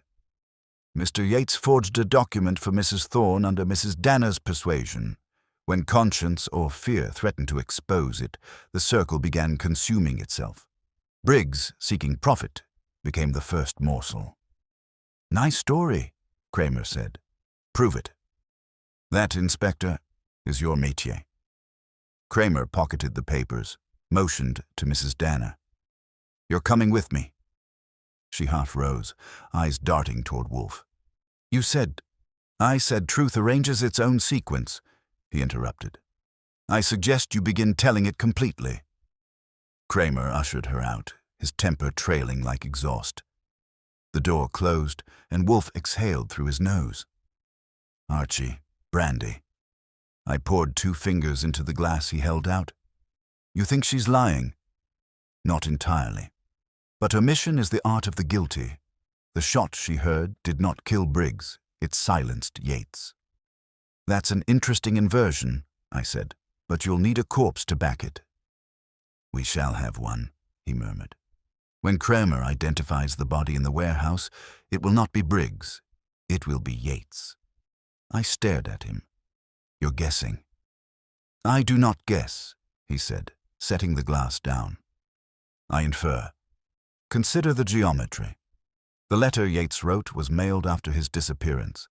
Mr. Yates forged a document for Mrs. Thorne under Mrs. Danner's persuasion. When conscience or fear threatened to expose it, the circle began consuming itself. Briggs, seeking profit, became the first morsel. Nice story, Kramer said. Prove it. That, Inspector, is your métier. Kramer pocketed the papers, motioned to Mrs. Danner. You're coming with me. She half rose, eyes darting toward Wolfe. I said truth arranges its own sequence, he interrupted. I suggest you begin telling it completely. Kramer ushered her out, his temper trailing like exhaust. The door closed, and Wolfe exhaled through his nose. Archie, brandy. I poured 2 fingers into the glass he held out. You think she's lying? Not entirely. But omission is the art of the guilty. The shot she heard did not kill Briggs. It silenced Yates. That's an interesting inversion, I said, but you'll need a corpse to back it. We shall have one, he murmured. When Kramer identifies the body in the warehouse, it will not be Briggs. It will be Yates. I stared at him. You're guessing. I do not guess, he said, setting the glass down. I infer. Consider the geometry. The letter Yates wrote was mailed after his disappearance.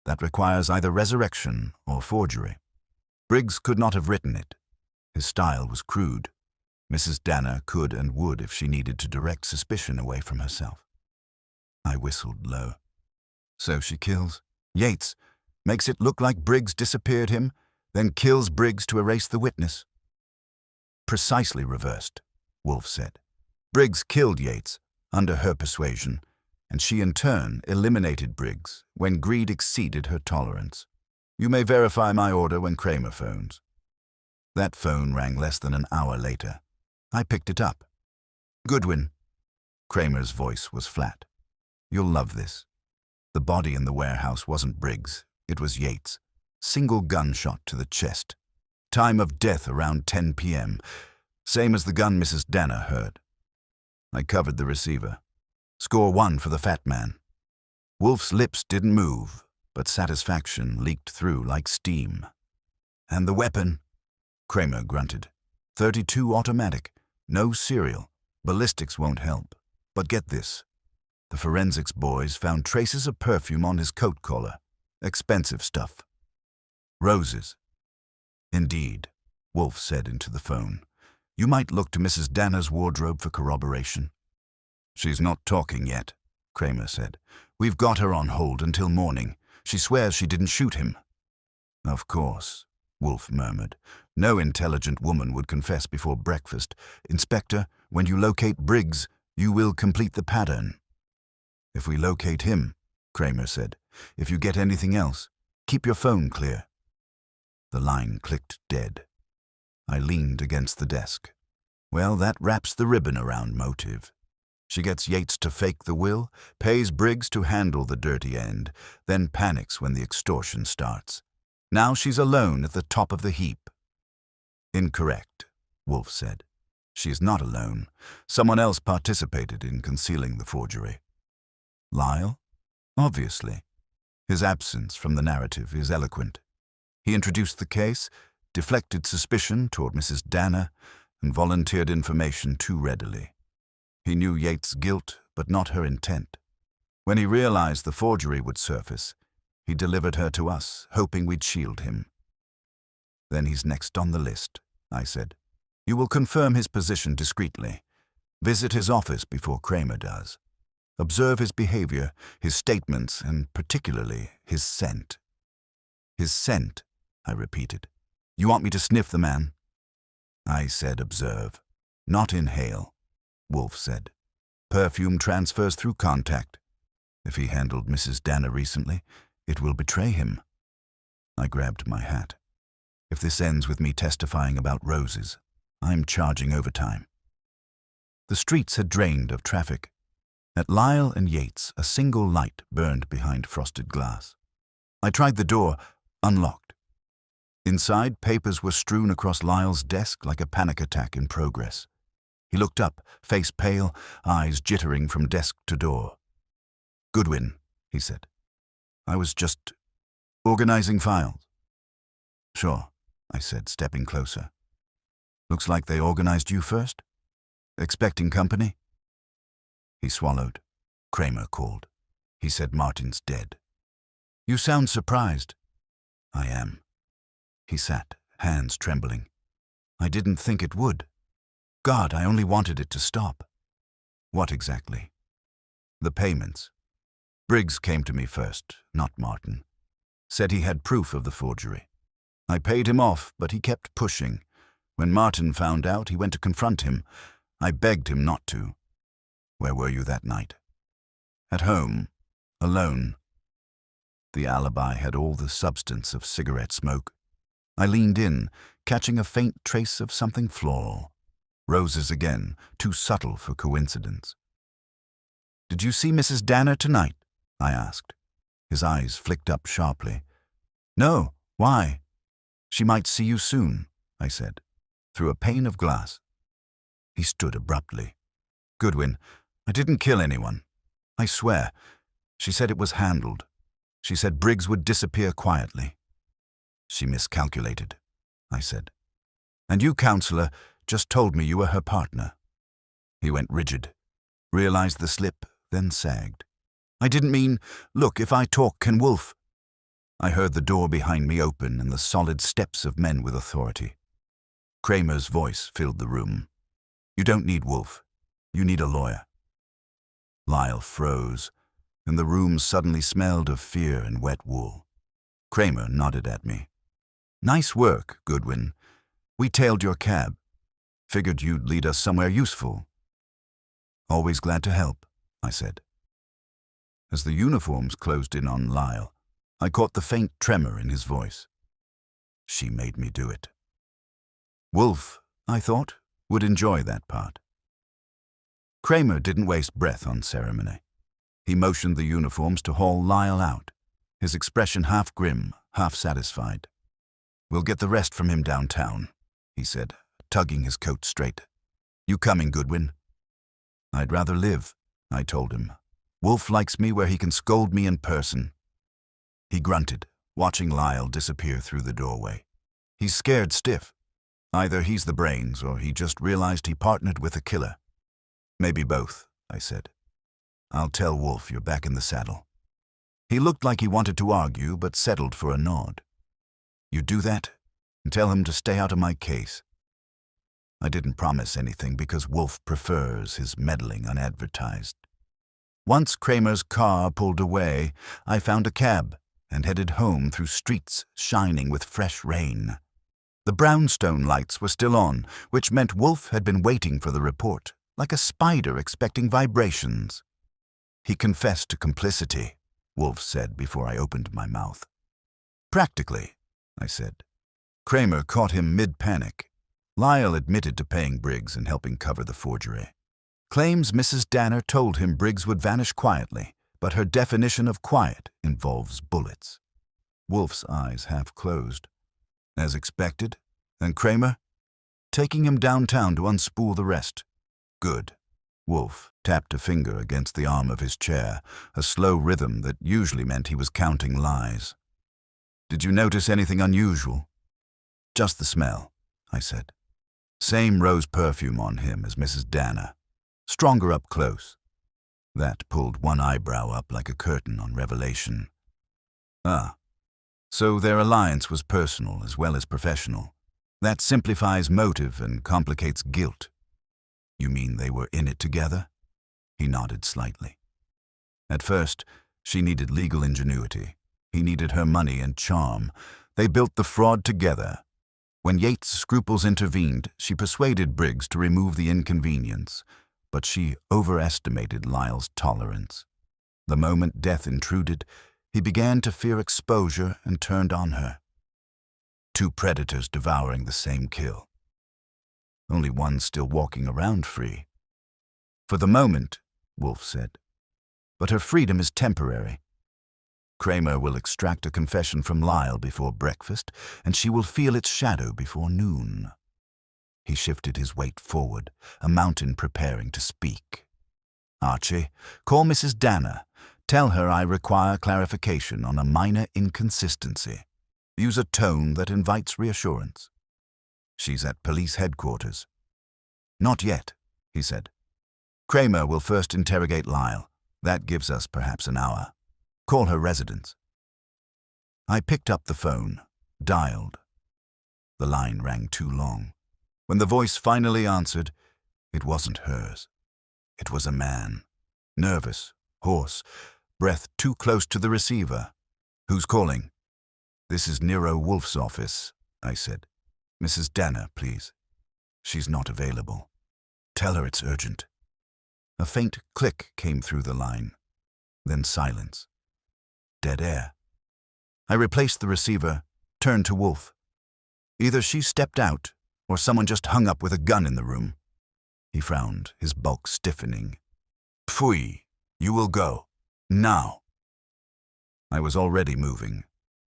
That requires either resurrection or forgery. Briggs could not have written it. His style was crude. Mrs. Danner could and would if she needed to direct suspicion away from herself. I whistled low. So she kills Yates, makes it look like Briggs disappeared him, then kills Briggs to erase the witness. Precisely reversed, Wolfe said. Briggs killed Yates, under her persuasion. and she in turn eliminated Briggs when greed exceeded her tolerance. You may verify my order when Kramer phones. That phone rang less than an hour later. I picked it up. Goodwin. Kramer's voice was flat. You'll love this. The body in the warehouse wasn't Briggs, it was Yates. Single gunshot to the chest. Time of death around 10 p.m., same as the gun Mrs. Danner heard. I covered the receiver. Score 1 for the fat man. Wolfe's lips didn't move, but satisfaction leaked through like steam. And the weapon? Kramer grunted. .32 automatic, no serial. Ballistics won't help. But get this. The forensics boys found traces of perfume on his coat collar. Expensive stuff. Roses. Indeed, Wolfe said into the phone. You might look to Mrs. Danner's wardrobe for corroboration. She's not talking yet, Kramer said. We've got her on hold until morning. She swears she didn't shoot him. Of course, Wolfe murmured. No intelligent woman would confess before breakfast. Inspector, when you locate Briggs, you will complete the pattern. If we locate him, Kramer said, if you get anything else, keep your phone clear. The line clicked dead. I leaned against the desk. Well, that wraps the ribbon around motive. She gets Yates to fake the will, pays Briggs to handle the dirty end, then panics when the extortion starts. Now she's alone at the top of the heap. Incorrect, Wolfe said. She's not alone. Someone else participated in concealing the forgery. Lyle? Obviously. His absence from the narrative is eloquent. He introduced the case, deflected suspicion toward Mrs. Danner, and volunteered information too readily. He knew Yates' guilt, but not her intent. When he realized the forgery would surface, he delivered her to us, hoping we'd shield him. Then he's next on the list, I said. You will confirm his position discreetly. Visit his office before Kramer does. Observe his behavior, his statements, and particularly his scent. His scent, I repeated. You want me to sniff the man? I said observe, not inhale, Wolfe said. Perfume transfers through contact. If he handled Mrs. Danner recently, it will betray him. I grabbed my hat. If this ends with me testifying about roses, I'm charging overtime. The streets had drained of traffic. At Lyle and Yates, a single light burned behind frosted glass. I tried the door, unlocked. Inside, papers were strewn across Lyle's desk like a panic attack in progress. He looked up, face pale, eyes jittering from desk to door. Goodwin, he said. I was just organizing files. Sure, I said, stepping closer. Looks like they organized you first? Expecting company? He swallowed. Kramer called. He said Martin's dead. You sound surprised. I am. He sat, hands trembling. I didn't think it would. God, I only wanted it to stop. What exactly? The payments. Briggs came to me first, not Martin. Said he had proof of the forgery. I paid him off, but he kept pushing. When Martin found out, he went to confront him. I begged him not to. Where were you that night? At home, alone. The alibi had all the substance of cigarette smoke. I leaned in, catching a faint trace of something floral. Roses again, too subtle for coincidence. Did you see Mrs. Danner tonight? I asked. His eyes flicked up sharply. No, why? She might see you soon, I said, through a pane of glass. He stood abruptly. Goodwin, I didn't kill anyone. I swear. She said it was handled. She said Briggs would disappear quietly. She miscalculated, I said. And you, counselor, just told me you were her partner. He went rigid, realized the slip, then sagged. I didn't mean, look, if I talk, can Wolfe? I heard the door behind me open and the solid steps of men with authority. Kramer's voice filled the room. You don't need Wolfe. You need a lawyer. Lyle froze, and the room suddenly smelled of fear and wet wool. Kramer nodded at me. Nice work, Goodwin. We tailed your cab. Figured you'd lead us somewhere useful. Always glad to help, I said. As the uniforms closed in on Lyle, I caught the faint tremor in his voice. She made me do it. Wolfe, I thought, would enjoy that part. Kramer didn't waste breath on ceremony. He motioned the uniforms to haul Lyle out, his expression half grim, half satisfied. "We'll get the rest from him downtown," he said, tugging his coat straight. "You coming, Goodwin?" "I'd rather live," I told him. "Wolfe likes me where he can scold me in person." He grunted, watching Lyle disappear through the doorway. "He's scared stiff. Either he's the brains or he just realized he partnered with a killer." "Maybe both," I said. "I'll tell Wolfe you're back in the saddle." He looked like he wanted to argue, but settled for a nod. "You do that, and tell him to stay out of my case." I didn't promise anything because Wolfe prefers his meddling unadvertised. Once Kramer's car pulled away, I found a cab and headed home through streets shining with fresh rain. The brownstone lights were still on, which meant Wolfe had been waiting for the report, like a spider expecting vibrations. "He confessed to complicity," Wolfe said before I opened my mouth. "Practically," I said. Kramer caught him mid-panic. Lyle admitted to paying Briggs and helping cover the forgery. Claims Mrs. Danner told him Briggs would vanish quietly, but her definition of quiet involves bullets. Wolfe's eyes half closed. "As expected. And Kramer?" "Taking him downtown to unspool the rest." "Good." Wolfe tapped a finger against the arm of his chair, a slow rhythm that usually meant he was counting lies. "Did you notice anything unusual?" "Just the smell," I said. "Same rose perfume on him as Mrs. Danner. Stronger up close." That pulled one eyebrow up like a curtain on revelation. "Ah, so their alliance was personal as well as professional. That simplifies motive and complicates guilt." "You mean they were in it together?" He nodded slightly. "At first, she needed legal ingenuity. He needed her money and charm. They built the fraud together. When Yates' scruples intervened, she persuaded Briggs to remove the inconvenience, but she overestimated Lyle's tolerance. The moment death intruded, he began to fear exposure and turned on her. Two predators devouring the same kill. Only one still walking around free. "For the moment," Wolfe said. "But her freedom is temporary. Kramer will extract a confession from Lyle before breakfast, and she will feel its shadow before noon." He shifted his weight forward, a mountain preparing to speak. "Archie, call Mrs. Danner. Tell her I require clarification on a minor inconsistency. Use a tone that invites reassurance." "She's at police headquarters." "Not yet," he said. "Kramer will first interrogate Lyle. That gives us perhaps an hour. Call her residence." I picked up the phone, dialed. The line rang too long. When the voice finally answered, it wasn't hers. It was a man, nervous, hoarse, breath too close to the receiver. "Who's calling?" "This is Nero Wolfe's office," I said. "Mrs. Danner, please." "She's not available." "Tell her it's urgent." A faint click came through the line, then silence. Dead air. I replaced the receiver, turned to Wolfe. Either she stepped out, or someone just hung up with a gun in the room. He frowned, his bulk stiffening. "Pfui, you will go. Now." I was already moving.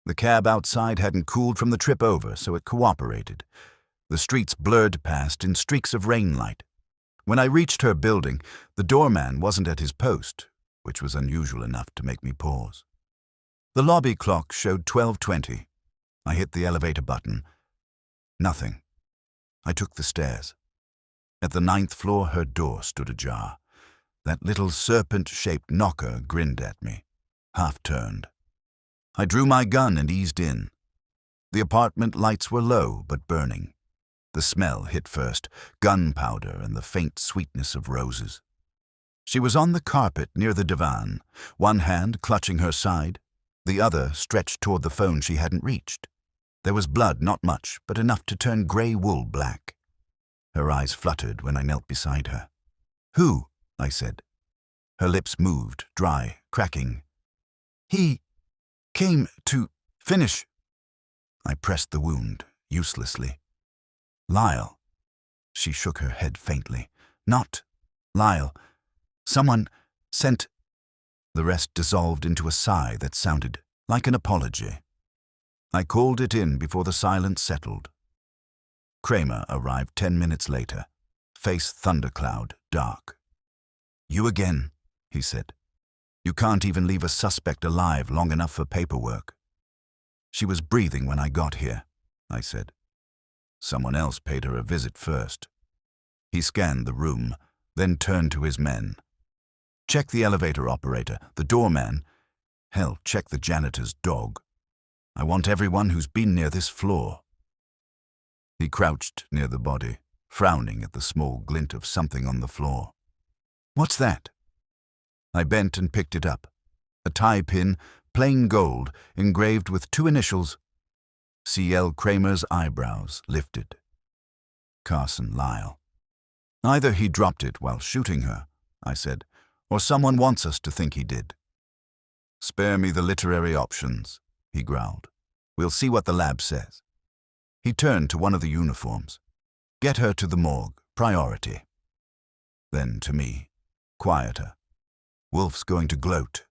The cab outside hadn't cooled from the trip over, so it cooperated. The streets blurred past in streaks of rain light. When I reached her building, the doorman wasn't at his post, which was unusual enough to make me pause. The lobby clock showed 12:20. I hit the elevator button. Nothing. I took the stairs. At the 9th floor, her door stood ajar. That little serpent-shaped knocker grinned at me, half-turned. I drew my gun and eased in. The apartment lights were low but burning. The smell hit first, gunpowder and the faint sweetness of roses. She was on the carpet near the divan, one hand clutching her side, the other stretched toward the phone she hadn't reached. There was blood, not much, but enough to turn gray wool black. Her eyes fluttered when I knelt beside her. "Who?" I said. Her lips moved, dry, cracking. "He came to finish." I pressed the wound, uselessly. "Lyle." She shook her head faintly. "Not Lyle. Someone sent—" The rest dissolved into a sigh that sounded like an apology. I called it in before the silence settled. Kramer arrived 10 minutes later, face thundercloud, dark. "You again," he said. "You can't even leave a suspect alive long enough for paperwork." "She was breathing when I got here," I said. "Someone else paid her a visit first." He scanned the room, then turned to his men. "Check the elevator operator, the doorman. Hell, check the janitor's dog. I want everyone who's been near this floor." He crouched near the body, frowning at the small glint of something on the floor. "What's that?" I bent and picked it up. A tie pin, plain gold, engraved with 2 initials. C.L. Kramer's eyebrows lifted. Carson Lyle. "Either he dropped it while shooting her," I said, "or someone wants us to think he did." "Spare me the literary options," he growled. "We'll see what the lab says." He turned to one of the uniforms. "Get her to the morgue, priority." Then to me, quieter. "Wolfe's going to gloat."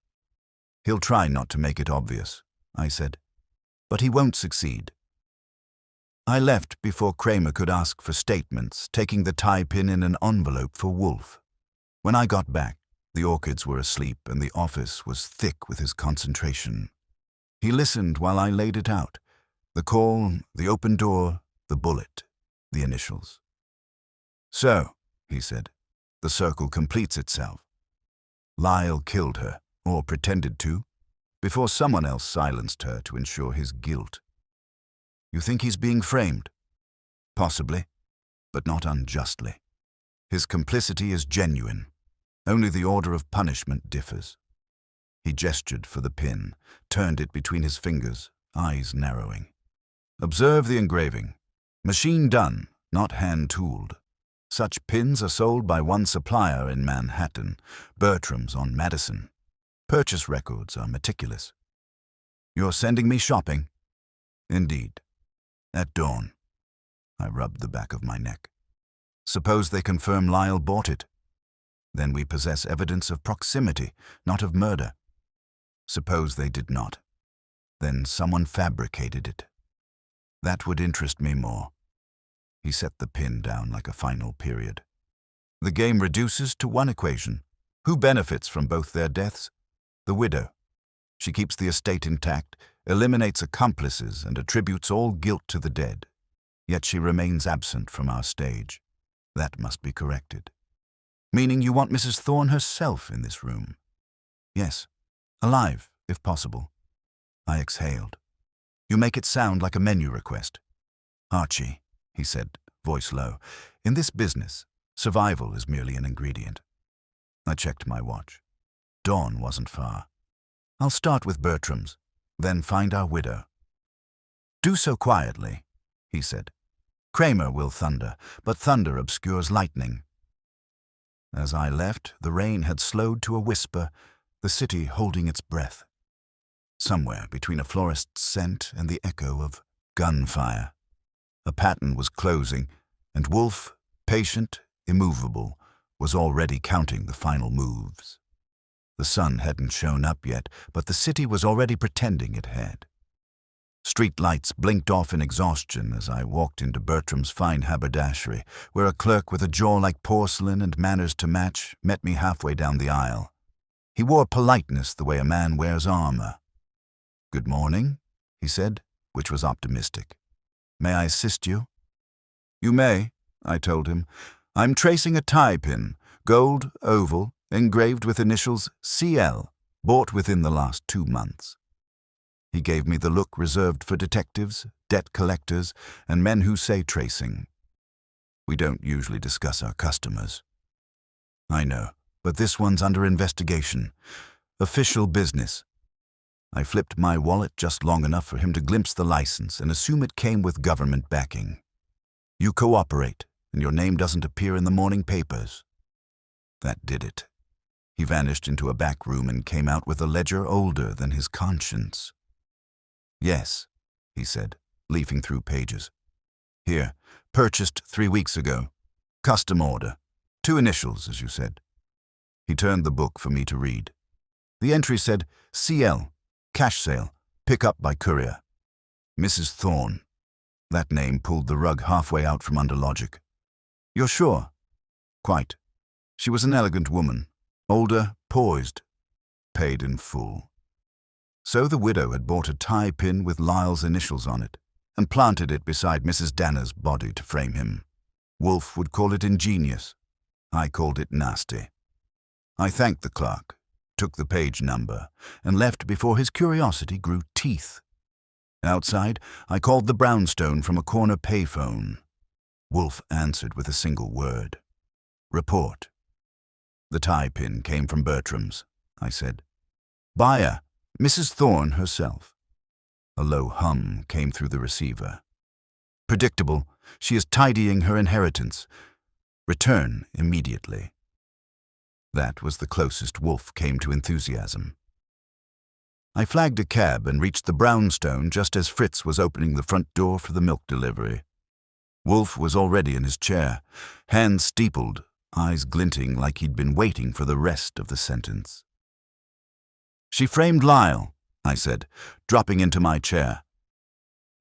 "He'll try not to make it obvious," I said, "but he won't succeed." I left before Kramer could ask for statements, taking the tie pin in an envelope for Wolfe. When I got back, the orchids were asleep and the office was thick with his concentration. He listened while I laid it out. The call, the open door, the bullet, the initials. "So," he said, "the circle completes itself. Lyle killed her, or pretended to, before someone else silenced her to ensure his guilt. You think he's being framed? Possibly, but not unjustly. His complicity is genuine. Only the order of punishment differs." He gestured for the pin, turned it between his fingers, eyes narrowing. "Observe the engraving. Machine done, not hand-tooled. Such pins are sold by one supplier in Manhattan, Bertram's on Madison. Purchase records are meticulous." "You're sending me shopping?" "Indeed. At dawn." I rubbed the back of my neck. "Suppose they confirm Lyle bought it. Then we possess evidence of proximity, not of murder. Suppose they did not. Then someone fabricated it. That would interest me more." He set the pin down like a final period. "The game reduces to one equation. Who benefits from both their deaths? The widow. She keeps the estate intact, eliminates accomplices, and attributes all guilt to the dead. Yet she remains absent from our stage. That must be corrected." "Meaning you want Mrs. Thorne herself in this room?" "Yes. Alive, if possible." I exhaled. "You make it sound like a menu request." "Archie," he said, voice low, "in this business, survival is merely an ingredient." I checked my watch. Dawn wasn't far. "I'll start with Bertram's, then find our widow." "Do so quietly," he said. "Kramer will thunder, but thunder obscures lightning." As I left, the rain had slowed to a whisper, the city holding its breath. Somewhere between a florist's scent and the echo of gunfire. A pattern was closing, and Wolfe, patient, immovable, was already counting the final moves. The sun hadn't shown up yet, but the city was already pretending it had. Street lights blinked off in exhaustion as I walked into Bertram's fine haberdashery, where a clerk with a jaw like porcelain and manners to match met me halfway down the aisle. He wore politeness the way a man wears armor. "Good morning," he said, which was optimistic. "May I assist you?" "You may," I told him. "I'm tracing a tie pin, gold, oval, engraved with initials CL, bought within the last 2 months." He gave me the look reserved for detectives, debt collectors, and men who say tracing. "We don't usually discuss our customers." "I know, but this one's under investigation. Official business." I flipped my wallet just long enough for him to glimpse the license and assume it came with government backing. "You cooperate, and your name doesn't appear in the morning papers." That did it. He vanished into a back room and came out with a ledger older than his conscience. "Yes," he said, leafing through pages. "Here, purchased 3 weeks ago. Custom order. 2 initials, as you said." He turned the book for me to read. The entry said, "CL, cash sale, pick up by courier. Mrs. Thorne." That name pulled the rug halfway out from under logic. "You're sure?" "Quite. She was an elegant woman. Older, poised. Paid in full." So the widow had bought a tie pin with Lyle's initials on it and planted it beside Mrs. Danner's body to frame him. Wolfe would call it ingenious. I called it nasty. I thanked the clerk, took the page number, and left before his curiosity grew teeth. Outside, I called the brownstone from a corner payphone. Wolfe answered with a single word. "Report." "The tie pin came from Bertram's," I said. "Buyer, Mrs. Thorne herself." A low hum came through the receiver. "Predictable. She is tidying her inheritance. Return immediately." That was the closest Wolfe came to enthusiasm. I flagged a cab and reached the brownstone just as Fritz was opening the front door for the milk delivery. Wolfe was already in his chair, hands steepled, eyes glinting like he'd been waiting for the rest of the sentence. "She framed Lyle," I said, dropping into my chair.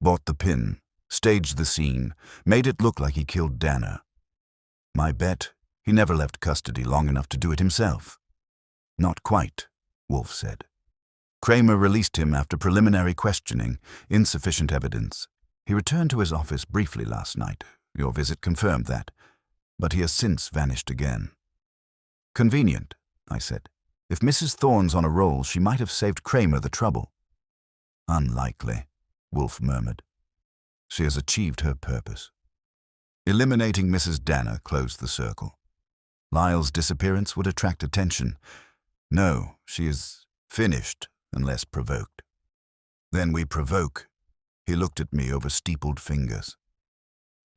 "Bought the pin, staged the scene, made it look like he killed Danner. My bet, he never left custody long enough to do it himself." "Not quite," Wolfe said. "Kramer released him after preliminary questioning, insufficient evidence. He returned to his office briefly last night. Your visit confirmed that. But he has since vanished again." "Convenient," I said. "If Mrs. Thorne's on a roll, she might have saved Kramer the trouble." "Unlikely," Wolfe murmured. "She has achieved her purpose. Eliminating Mrs. Danner closed the circle. Lyle's disappearance would attract attention. No, she is finished unless provoked. Then we provoke." He looked at me over steepled fingers.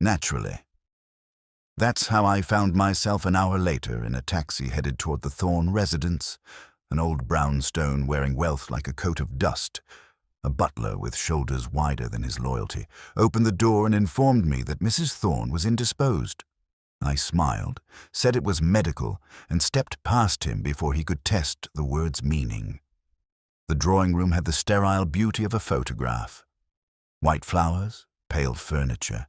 "Naturally." That's how I found myself an hour later in a taxi headed toward the Thorne residence, an old brownstone wearing wealth like a coat of dust. A butler with shoulders wider than his loyalty opened the door and informed me that Mrs. Thorne was indisposed. I smiled, said it was medical, and stepped past him before he could test the word's meaning. The drawing room had the sterile beauty of a photograph. White flowers, pale furniture,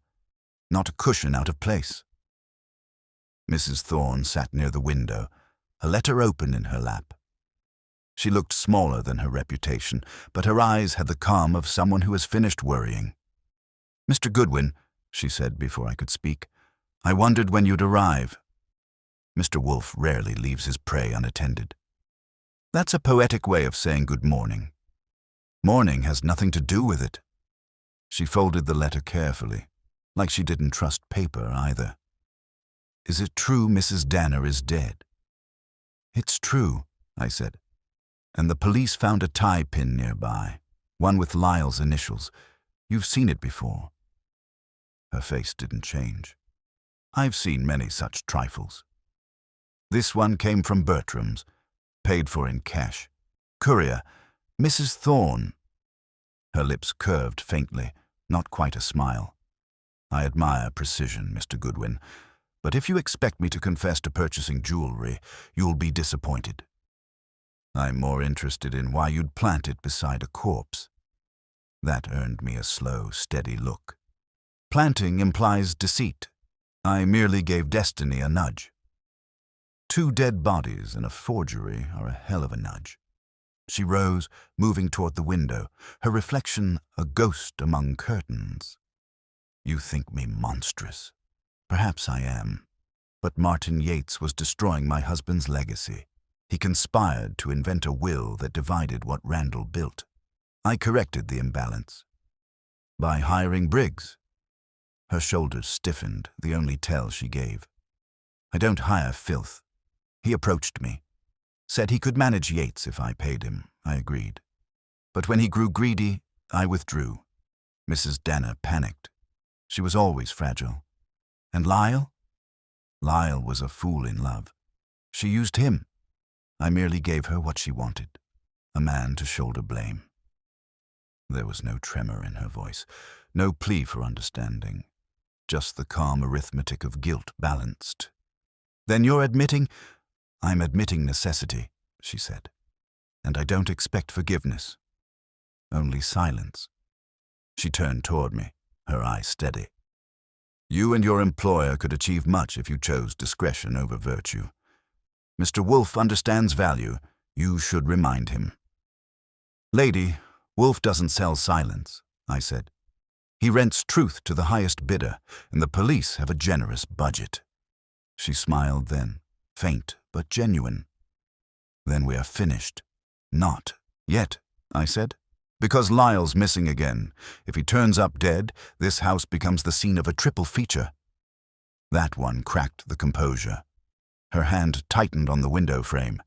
not a cushion out of place. Mrs. Thorne sat near the window, a letter open in her lap. She looked smaller than her reputation, but her eyes had the calm of someone who has finished worrying. "Mr. Goodwin," she said before I could speak, "I wondered when you'd arrive." Mr. Wolfe rarely leaves his prey unattended. That's a poetic way of saying good morning. Morning has nothing to do with it. She folded the letter carefully, like she didn't trust paper either. "Is it true Mrs. Danner is dead?" "It's true," I said. "And the police found a tie pin nearby, one with Lyle's initials. You've seen it before." Her face didn't change. "I've seen many such trifles. This one came from Bertram's, paid for in cash. Courier, Mrs. Thorne." Her lips curved faintly, not quite a smile. "I admire precision, Mr. Goodwin, but if you expect me to confess to purchasing jewelry, you'll be disappointed. I'm more interested in why you'd plant it beside a corpse." That earned me a slow, steady look. Planting implies deceit. I merely gave destiny a nudge. 2 dead bodies and a forgery are a hell of a nudge. She rose, moving toward the window, her reflection a ghost among curtains. "You think me monstrous. Perhaps I am. But Martin Yates was destroying my husband's legacy. He conspired to invent a will that divided what Randall built. I corrected the imbalance. By hiring Briggs." Her shoulders stiffened, the only tell she gave. "I don't hire filth. He approached me. Said he could manage Yates if I paid him. I agreed. But when he grew greedy, I withdrew. Mrs. Danner panicked. She was always fragile. And Lyle? Lyle was a fool in love. She used him. I merely gave her what she wanted, a man to shoulder blame. There was no tremor in her voice, no plea for understanding, just the calm arithmetic of guilt balanced. "Then you're admitting—" "I'm admitting necessity," she said, "and I don't expect forgiveness. Only silence." She turned toward me, her eye steady. "You and your employer could achieve much if you chose discretion over virtue. Mr. Wolfe understands value. You should remind him." "Lady, Wolfe doesn't sell silence," I said. "He rents truth to the highest bidder, and the police have a generous budget." She smiled then, faint but genuine. "Then we are finished." "Not yet," I said. "Because Lyle's missing again. If he turns up dead, this house becomes the scene of a triple feature." That one cracked the composure. Her hand tightened on the window frame.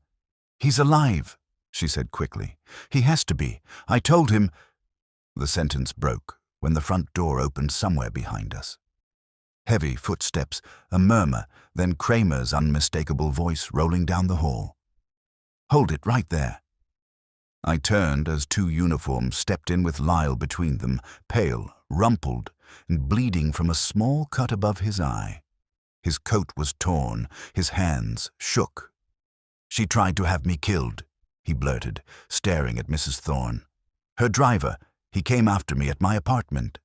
"He's alive," she said quickly. "He has to be. I told him—" The sentence broke when the front door opened somewhere behind us. Heavy footsteps, a murmur, then Kramer's unmistakable voice rolling down the hall. "Hold it right there." I turned as two uniforms stepped in with Lyle between them, pale, rumpled, and bleeding from a small cut above his eye. His coat was torn, his hands shook. "She tried to have me killed," he blurted, staring at Mrs. Thorne. "Her driver, he came after me at my apartment."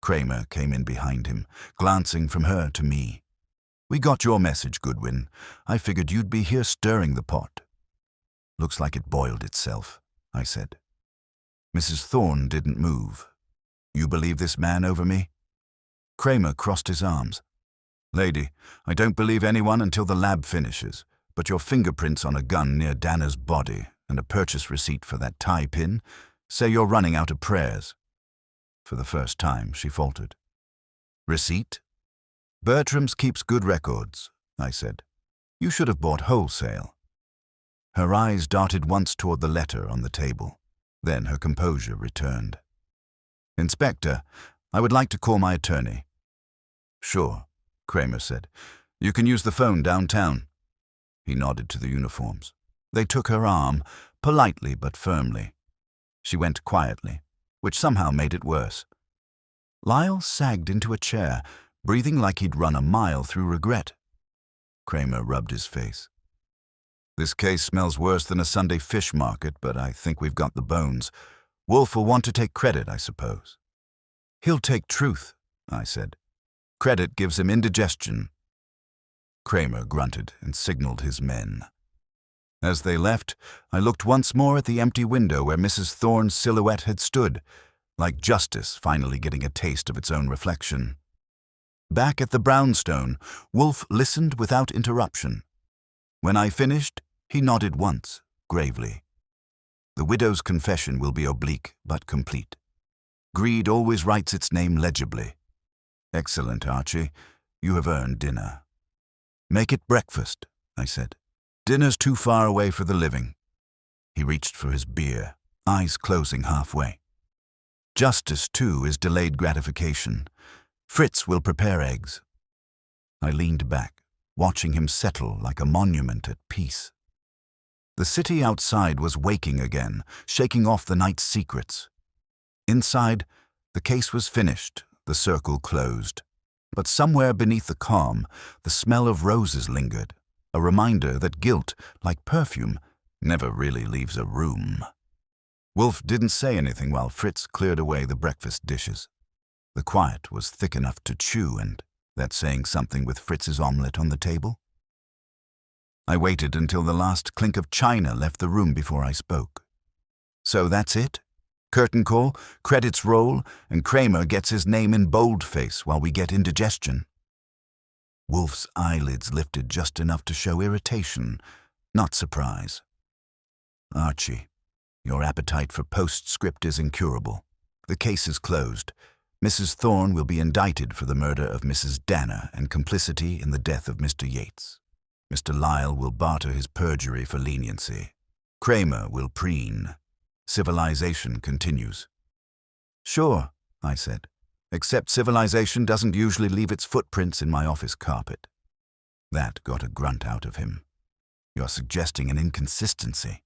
Kramer came in behind him, glancing from her to me. "We got your message, Goodwin. I figured you'd be here stirring the pot." "Looks like it boiled itself," I said. Mrs. Thorne didn't move. "You believe this man over me?" Kramer crossed his arms. "Lady, I don't believe anyone until the lab finishes, but your fingerprints on a gun near Dana's body and a purchase receipt for that tie pin say you're running out of prayers." For the first time, she faltered. "Receipt?" "Bertram's keeps good records," I said. "You should have bought wholesale." Her eyes darted once toward the letter on the table. Then her composure returned. "Inspector, I would like to call my attorney." "Sure," Kramer said. "You can use the phone downtown." He nodded to the uniforms. They took her arm, politely but firmly. She went quietly, which somehow made it worse. Lyle sagged into a chair, breathing like he'd run a mile through regret. Kramer rubbed his face. "This case smells worse than a Sunday fish market, but I think we've got the bones. Wolfe will want to take credit, I suppose." "He'll take truth," I said. "Credit gives him indigestion." Kramer grunted and signaled his men. As they left, I looked once more at the empty window where Mrs. Thorne's silhouette had stood, like justice finally getting a taste of its own reflection. Back at the brownstone, Wolfe listened without interruption. When I finished, he nodded once, gravely. "The widow's confession will be oblique but complete. Greed always writes its name legibly. Excellent, Archie. You have earned dinner." "Make it breakfast," I said. "Dinner's too far away for the living." He reached for his beer, eyes closing halfway. "Justice, too, is delayed gratification. Fritz will prepare eggs." I leaned back, watching him settle like a monument at peace. The city outside was waking again, shaking off the night's secrets. Inside, the case was finished, the circle closed. But somewhere beneath the calm, the smell of roses lingered, a reminder that guilt, like perfume, never really leaves a room. Wolfe didn't say anything while Fritz cleared away the breakfast dishes. The quiet was thick enough to chew, and that saying something with Fritz's omelette on the table. I waited until the last clink of china left the room before I spoke. "So that's it? Curtain call, credits roll, and Kramer gets his name in boldface while we get indigestion." Wolfe's eyelids lifted just enough to show irritation, not surprise. "Archie, your appetite for postscript is incurable. The case is closed. Mrs. Thorne will be indicted for the murder of Mrs. Dana and complicity in the death of Mr. Yates. Mr. Lyle will barter his perjury for leniency. Kramer will preen. Civilization continues." "Sure," I said, "except civilization doesn't usually leave its footprints in my office carpet." That got a grunt out of him. You're suggesting an inconsistency.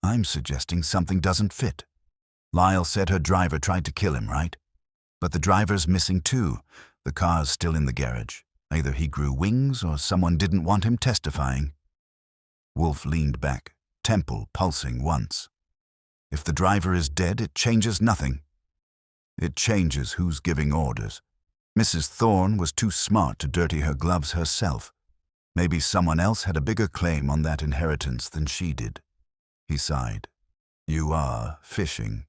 I'm suggesting something doesn't fit. Lyle said her driver tried to kill him, right? But the driver's missing too. The car's still in the garage. Either he grew wings or someone didn't want him testifying. Wolfe leaned back, temple pulsing once. If the driver is dead, it changes nothing. It changes who's giving orders. Mrs. Thorne was too smart to dirty her gloves herself. Maybe someone else had a bigger claim on that inheritance than she did. He sighed. You are fishing.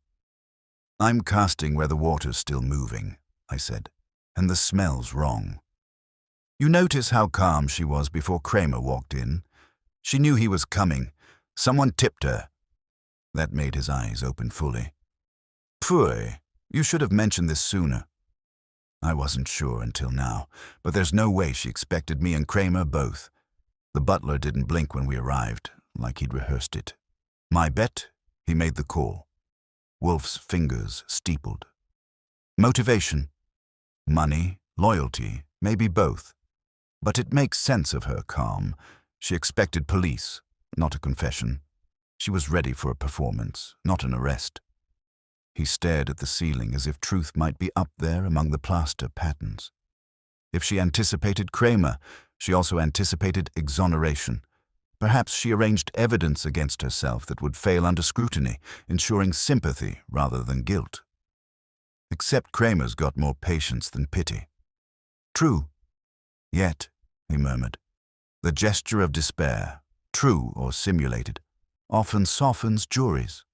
I'm casting where the water's still moving, I said, and the smell's wrong. You notice how calm she was before Kramer walked in. She knew he was coming. Someone tipped her. That made his eyes open fully. Pfui, you should have mentioned this sooner. I wasn't sure until now, but there's no way she expected me and Kramer both. The butler didn't blink when we arrived, like he'd rehearsed it. My bet, he made the call. Wolfe's fingers steepled. Motivation. Money, loyalty, maybe both. But it makes sense of her calm. She expected police, not a confession. She was ready for a performance, not an arrest. He stared at the ceiling as if truth might be up there among the plaster patterns. If she anticipated Kramer, she also anticipated exoneration. Perhaps she arranged evidence against herself that would fail under scrutiny, ensuring sympathy rather than guilt. Except Kramer's got more patience than pity. True. Yet, he murmured, the gesture of despair, true or simulated, often softens juries.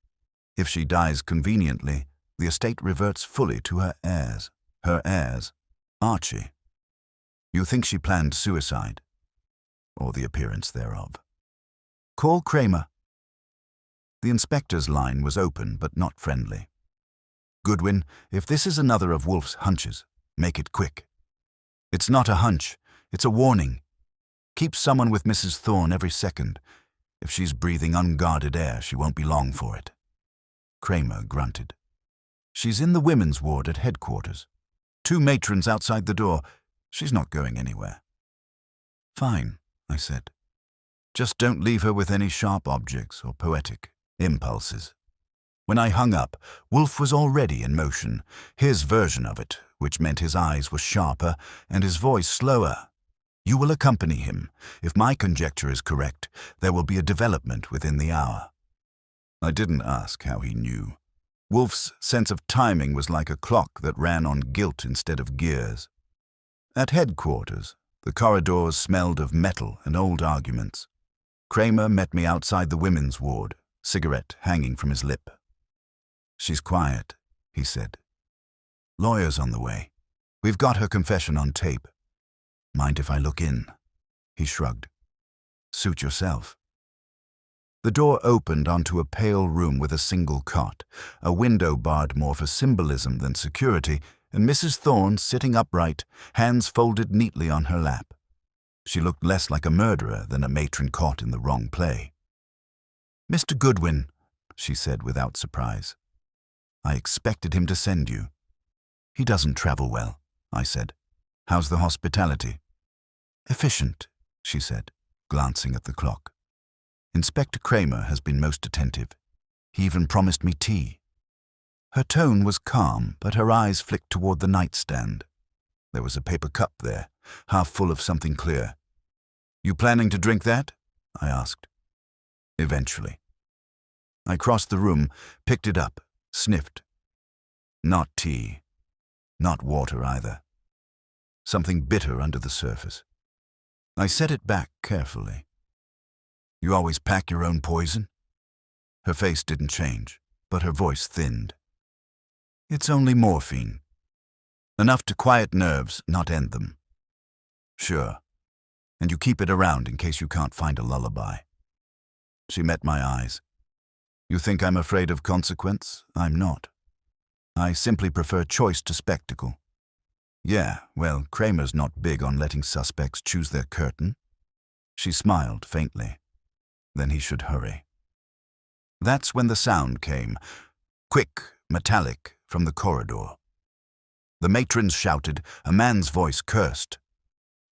If she dies conveniently, the estate reverts fully to her heirs. Her heirs, Archie. You think she planned suicide? Or the appearance thereof? Call Kramer. The inspector's line was open but not friendly. Goodwin, if this is another of Wolfe's hunches, make it quick. It's not a hunch, it's a warning. Keep someone with Mrs. Thorne every second. If she's breathing unguarded air, she won't be long for it. Kramer grunted. She's in the women's ward at headquarters. 2 matrons outside the door. She's not going anywhere. Fine, I said. Just don't leave her with any sharp objects or poetic impulses. When I hung up, Wolfe was already in motion, his version of it, which meant his eyes were sharper and his voice slower. You will accompany him. If my conjecture is correct, there will be a development within the hour. I didn't ask how he knew. Wolfe's sense of timing was like a clock that ran on guilt instead of gears. At headquarters, the corridors smelled of metal and old arguments. Kramer met me outside the women's ward, cigarette hanging from his lip. She's quiet, he said. Lawyer's on the way. We've got her confession on tape. Mind if I look in? He shrugged. Suit yourself. The door opened onto a pale room with a single cot, a window barred more for symbolism than security, and Mrs. Thorne sitting upright, hands folded neatly on her lap. She looked less like a murderer than a matron caught in the wrong play. Mr. Goodwin, she said without surprise. I expected him to send you. He doesn't travel well, I said. How's the hospitality? Efficient, she said, glancing at the clock. Inspector Kramer has been most attentive. He even promised me tea. Her tone was calm, but her eyes flicked toward the nightstand. There was a paper cup there, half full of something clear. You planning to drink that? I asked. Eventually. I crossed the room, picked it up, sniffed. Not tea. Not water either. Something bitter under the surface. I set it back carefully. You always pack your own poison? Her face didn't change, but her voice thinned. It's only morphine. Enough to quiet nerves, not end them. Sure. And you keep it around in case you can't find a lullaby. She met my eyes. You think I'm afraid of consequence? I'm not. I simply prefer choice to spectacle. Yeah, well, Kramer's not big on letting suspects choose their curtain. She smiled faintly. Then he should hurry. That's when the sound came, quick, metallic, from the corridor. The matrons shouted, a man's voice cursed.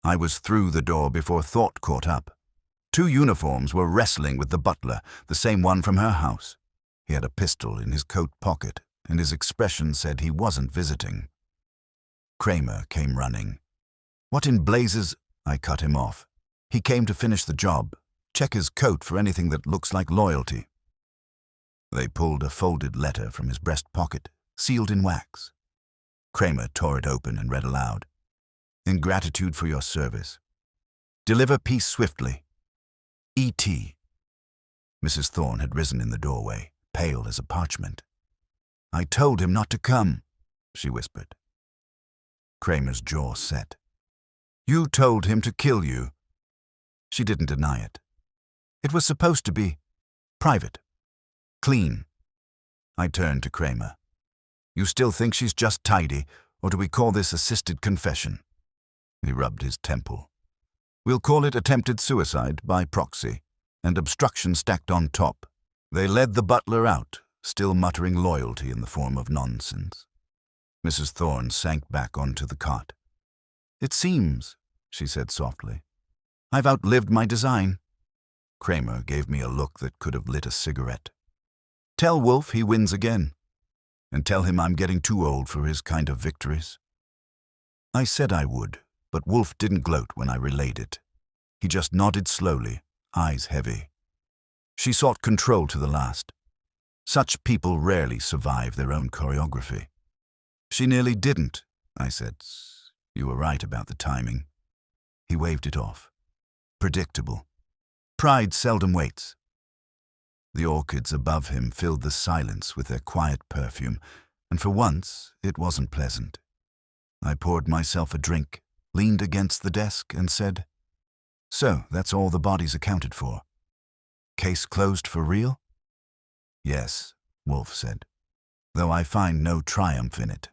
I was through the door before thought caught up. Two uniforms were wrestling with the butler, the same one from her house. He had a pistol in his coat pocket, and his expression said he wasn't visiting. Kramer came running. "What in blazes?" I cut him off. "He came to finish the job. Check his coat for anything that looks like loyalty." They pulled a folded letter from his breast pocket, sealed in wax. Kramer tore it open and read aloud. "In gratitude for your service. Deliver peace swiftly. E.T." Mrs. Thorne had risen in the doorway, pale as a parchment. "I told him not to come," she whispered. Kramer's jaw set. "You told him to kill you." She didn't deny it. "It was supposed to be private. Clean." I turned to Kramer. "You still think she's just tidy, or do we call this assisted confession?" He rubbed his temple. "We'll call it attempted suicide by proxy, and obstruction stacked on top." They led the butler out, still muttering loyalty in the form of nonsense. Mrs. Thorne sank back onto the cot. "It seems," she said softly, "I've outlived my design." Kramer gave me a look that could have lit a cigarette. "Tell Wolfe he wins again, and tell him I'm getting too old for his kind of victories." I said I would, but Wolfe didn't gloat when I relayed it. He just nodded slowly, eyes heavy. She sought control to the last. Such people rarely survive their own choreography. "She nearly didn't," I said. "You were right about the timing." He waved it off. "Predictable. Pride seldom waits." The orchids above him filled the silence with their quiet perfume, and for once it wasn't pleasant. I poured myself a drink, leaned against the desk, and said, "So that's all the bodies accounted for? Case closed for real?" "Yes," Wolfe said, "though I find no triumph in it.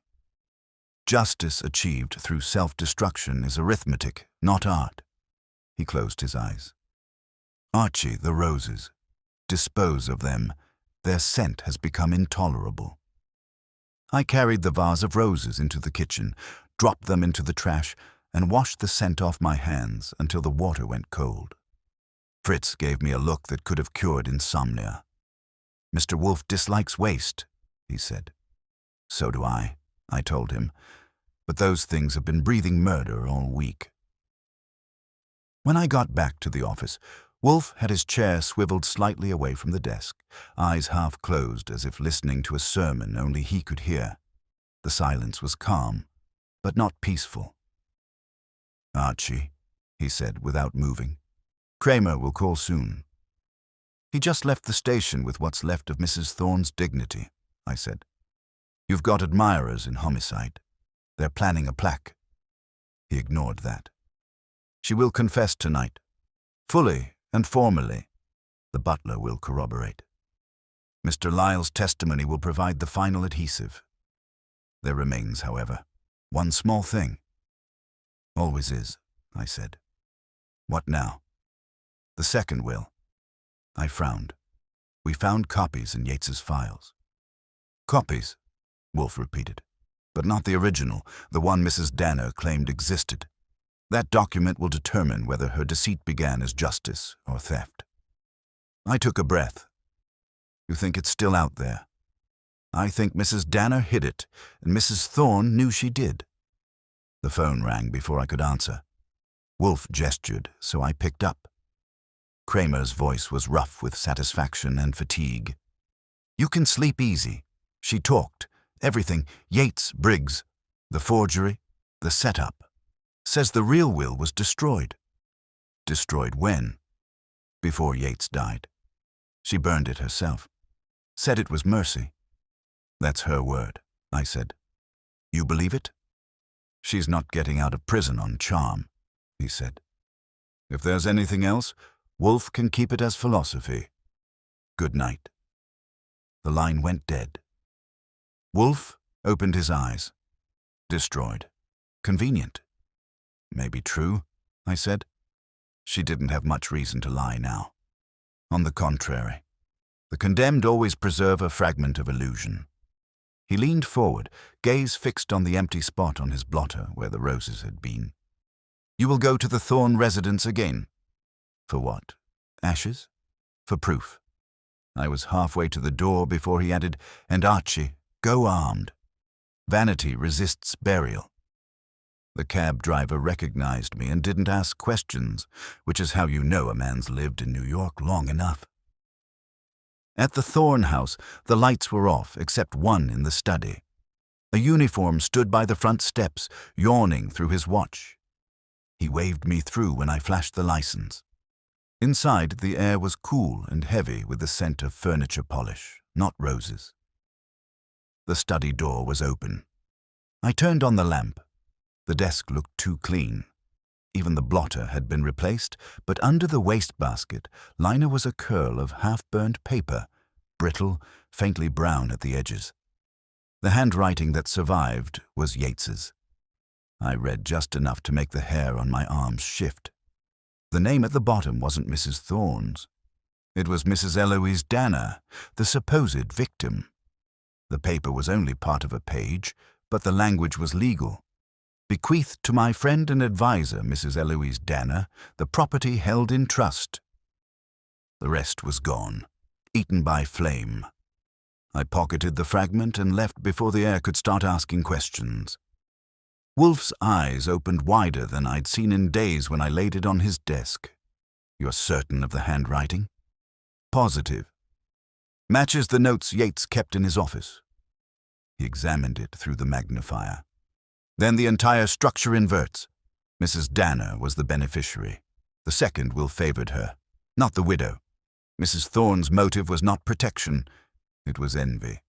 Justice achieved through self-destruction is arithmetic, not art." He closed his eyes. "Archie, the roses. Dispose of them. Their scent has become intolerable." I carried the vase of roses into the kitchen, dropped them into the trash, and washed the scent off my hands until the water went cold. Fritz gave me a look that could have cured insomnia. "Mr. Wolfe dislikes waste," he said. "So do I told him, "but those things have been breathing murder all week." When I got back to the office, Wolfe had his chair swiveled slightly away from the desk, eyes half closed as if listening to a sermon only he could hear. The silence was calm, but not peaceful. "Archie," he said without moving, "Kramer will call soon." "He just left the station with what's left of Mrs. Thorne's dignity," I said. "You've got admirers in homicide. They're planning a plaque." He ignored that. "She will confess tonight. Fully and formally. The butler will corroborate. Mr. Lyle's testimony will provide the final adhesive. There remains, however, one small thing." "Always is," I said. "What now?" "The second will." I frowned. "We found copies in Yates's files." "Copies," Wolfe repeated, "but not the original, the one Mrs. Danner claimed existed. That document will determine whether her deceit began as justice or theft." I took a breath. "You think it's still out there?" "I think Mrs. Danner hid it, and Mrs. Thorne knew she did." The phone rang before I could answer. Wolfe gestured, so I picked up. Kramer's voice was rough with satisfaction and fatigue. "You can sleep easy. She talked. Everything. Yates, Briggs. The forgery. The setup. Says the real will was destroyed." "Destroyed when?" "Before Yates died. She burned it herself. Said it was mercy." "That's her word," I said. "You believe it?" "She's not getting out of prison on charm," he said. "If there's anything else, Wolfe can keep it as philosophy. Good night." The line went dead. Wolfe opened his eyes. Destroyed. Convenient. "Maybe true," I said. She didn't have much reason to lie now. On the contrary, the condemned always preserve a fragment of illusion. He leaned forward, gaze fixed on the empty spot on his blotter where the roses had been. "You will go to the Thorne residence again?" "For what?" Ashes? For proof. I was halfway to the door before he added, "And Archie, go armed. Vanity resists burial." The cab driver recognized me and didn't ask questions, which is how you know a man's lived in New York long enough. At the Thorne house, the lights were off, except one in the study. A uniform stood by the front steps, yawning through his watch. He waved me through when I flashed the license. Inside, the air was cool and heavy with the scent of furniture polish, not roses. The study door was open. I turned on the lamp. The desk looked too clean. Even the blotter had been replaced, but under the wastebasket, liner was a curl of half-burnt paper, brittle, faintly brown at the edges. The handwriting that survived was Yates's. I read just enough to make the hair on my arms shift. The name at the bottom wasn't Mrs. Thorne's. It was Mrs. Eloise Danner, the supposed victim. The paper was only part of a page, but the language was legal. Bequeathed to my friend and advisor, Mrs. Eloise Danner, the property held in trust. The rest was gone, eaten by flame. I pocketed the fragment and left before the air could start asking questions. Wolfe's eyes opened wider than I'd seen in days when I laid it on his desk. "You're certain of the handwriting?" "Positive. Matches the notes Yates kept in his office." He examined it through the magnifier. "Then the entire structure inverts. Mrs. Danner was the beneficiary. The second will favored her, not the widow. Mrs. Thorne's motive was not protection, it was envy.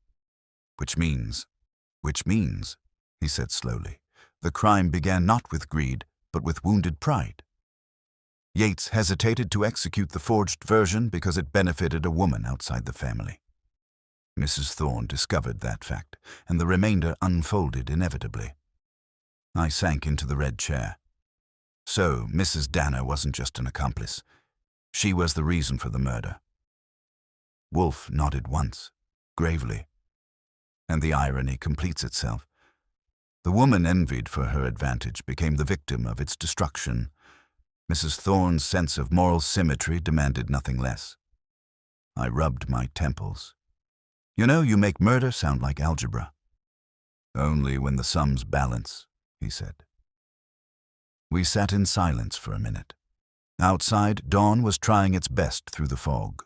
Which means, he said slowly, the crime began not with greed, but with wounded pride. Yates hesitated to execute the forged version because it benefited a woman outside the family. Mrs. Thorne discovered that fact, and the remainder unfolded inevitably. I sank into the red chair. So Mrs. Danner wasn't just an accomplice. She was the reason for the murder. Wolfe nodded once, gravely. And the irony completes itself. The woman envied for her advantage became the victim of its destruction. Mrs. Thorne's sense of moral symmetry demanded nothing less. I rubbed my temples. "You know, you make murder sound like algebra." "Only when the sums balance," he said. We sat in silence for a minute. Outside, dawn was trying its best through the fog.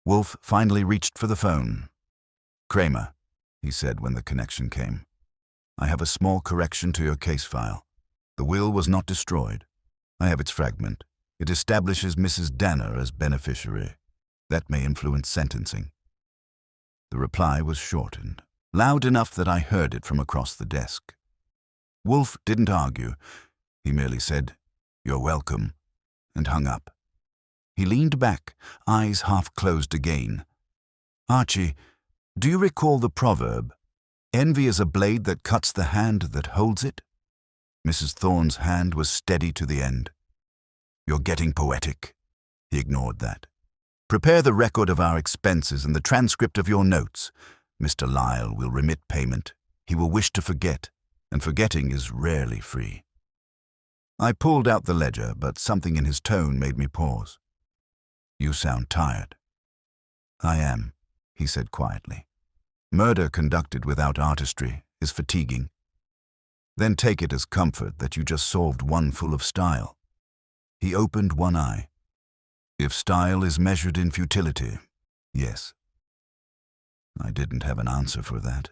Wolfe finally reached for the phone. "Kramer," he said when the connection came. "I have a small correction to your case file. The will was not destroyed. I have its fragment. It establishes Mrs. Danner as beneficiary. That may influence sentencing." The reply was shortened, loud enough that I heard it from across the desk. Wolfe didn't argue. He merely said, "You're welcome," and hung up. He leaned back, eyes half closed again. "Archie, do you recall the proverb, 'Envy is a blade that cuts the hand that holds it'?" Mrs. Thorne's hand was steady to the end. "You're getting poetic." He ignored that. "Prepare the record of our expenses and the transcript of your notes. Mr. Lyle will remit payment. He will wish to forget, and forgetting is rarely free." I pulled out the ledger, but something in his tone made me pause. "You sound tired." "I am," he said quietly. "Murder conducted without artistry is fatiguing. Then take it as comfort that you just solved one full of style." He opened one eye. "If style is measured in futility, yes." I didn't have an answer for that.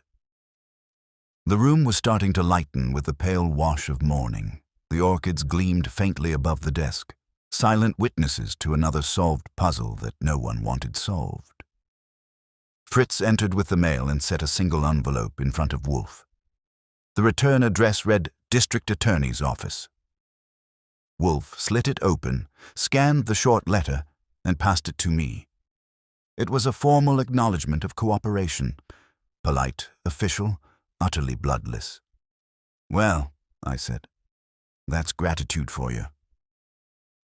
The room was starting to lighten with the pale wash of morning. The orchids gleamed faintly above the desk, silent witnesses to another solved puzzle that no one wanted solved. Fritz entered with the mail and set a single envelope in front of Wolfe. The return address read District Attorney's Office. Wolfe slit it open, scanned the short letter, and passed it to me. It was a formal acknowledgement of cooperation, polite, official, utterly bloodless. "Well," I said, "that's gratitude for you."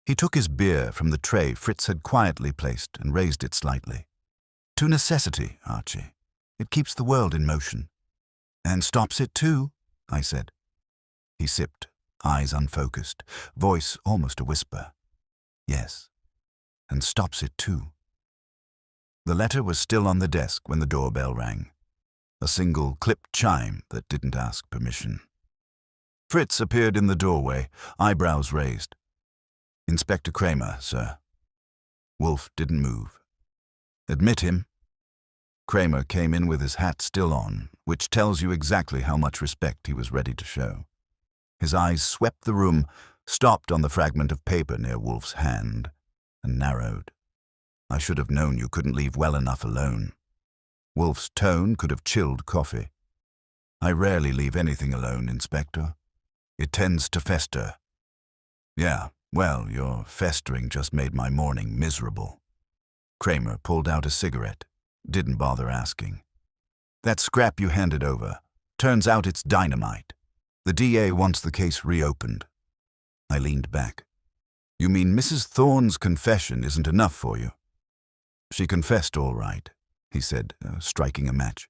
He took his beer from the tray Fritz had quietly placed and raised it slightly. "To necessity, Archie. It keeps the world in motion." "And stops it too," I said. He sipped, eyes unfocused, voice almost a whisper. "Yes." and stops it too. The letter was still on the desk when the doorbell rang. A single clipped chime that didn't ask permission. Fritz appeared in the doorway, eyebrows raised. "Inspector Kramer, sir." Wolfe didn't move. "Admit him." Kramer came in with his hat still on, which tells you exactly how much respect he was ready to show. His eyes swept the room, stopped on the fragment of paper near Wolfe's hand, and narrowed. "I should have known you couldn't leave well enough alone." Wolfe's tone could have chilled coffee. "I rarely leave anything alone, Inspector. It tends to fester." "Yeah, well, your festering just made my morning miserable." Kramer pulled out a cigarette, didn't bother asking. "That scrap you handed over, turns out it's dynamite. The DA wants the case reopened." I leaned back. "You mean Mrs. Thorne's confession isn't enough for you?" "She confessed all right," he said, striking a match.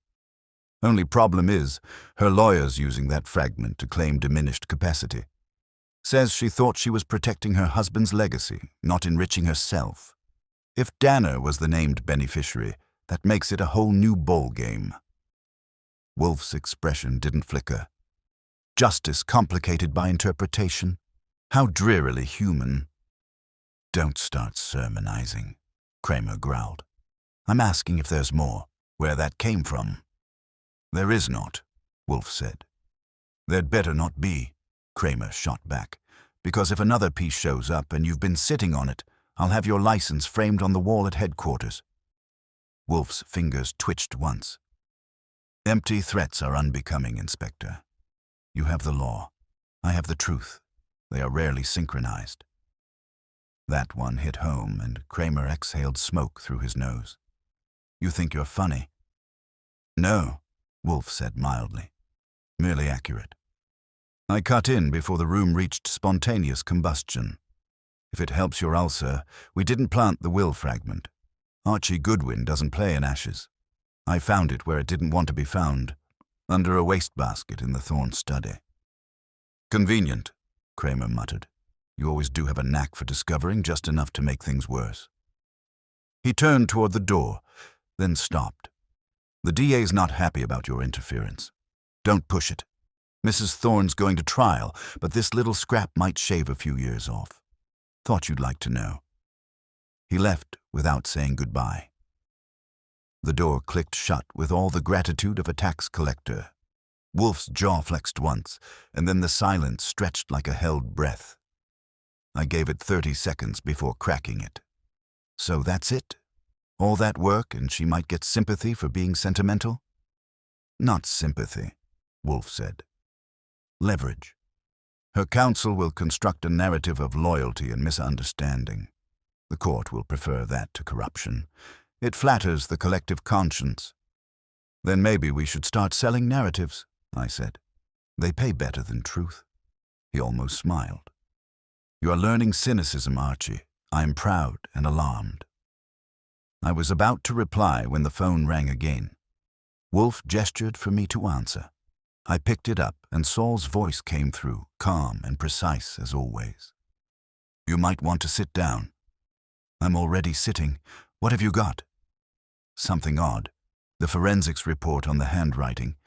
"Only problem is, her lawyer's using that fragment to claim diminished capacity. Says she thought she was protecting her husband's legacy, not enriching herself. If Danner was the named beneficiary, that makes it a whole new ball game." Wolfe's expression didn't flicker. Justice complicated by interpretation. How drearily human. "Don't start sermonizing," Kramer growled. "I'm asking if there's more, where that came from." "There is not," Wolfe said. "There'd better not be," Kramer shot back, "because if another piece shows up and you've been sitting on it, I'll have your license framed on the wall at headquarters." Wolfe's fingers twitched once. "Empty threats are unbecoming, Inspector. You have the law. I have the truth. They are rarely synchronized." That one hit home, and Kramer exhaled smoke through his nose. "You think you're funny?" "No," Wolfe said mildly. "Merely accurate. I cut in before the room reached spontaneous combustion. If it helps your ulcer, we didn't plant the will fragment. Archie Goodwin doesn't play in ashes. I found it where it didn't want to be found, under a wastebasket in the Thorne study." "Convenient," Kramer muttered. "You always do have a knack for discovering just enough to make things worse." He turned toward the door, then stopped. "The DA's not happy about your interference. Don't push it. Mrs. Thorne's going to trial, but this little scrap might shave a few years off. Thought you'd like to know." He left without saying goodbye. The door clicked shut with all the gratitude of a tax collector. Wolfe's jaw flexed once, and then the silence stretched like a held breath. I gave it 30 seconds before cracking it. "So that's it? All that work and she might get sympathy for being sentimental?" "Not sympathy," Wolfe said. "Leverage. Her counsel will construct a narrative of loyalty and misunderstanding. The court will prefer that to corruption. It flatters the collective conscience." "Then maybe we should start selling narratives," I said. "They pay better than truth." He almost smiled. "You are learning cynicism, Archie. I am proud and alarmed." I was about to reply when the phone rang again. Wolfe gestured for me to answer. I picked it up, and Saul's voice came through, calm and precise as always. "You might want to sit down." "I'm already sitting. What have you got?" "Something odd. The forensics report on the handwriting.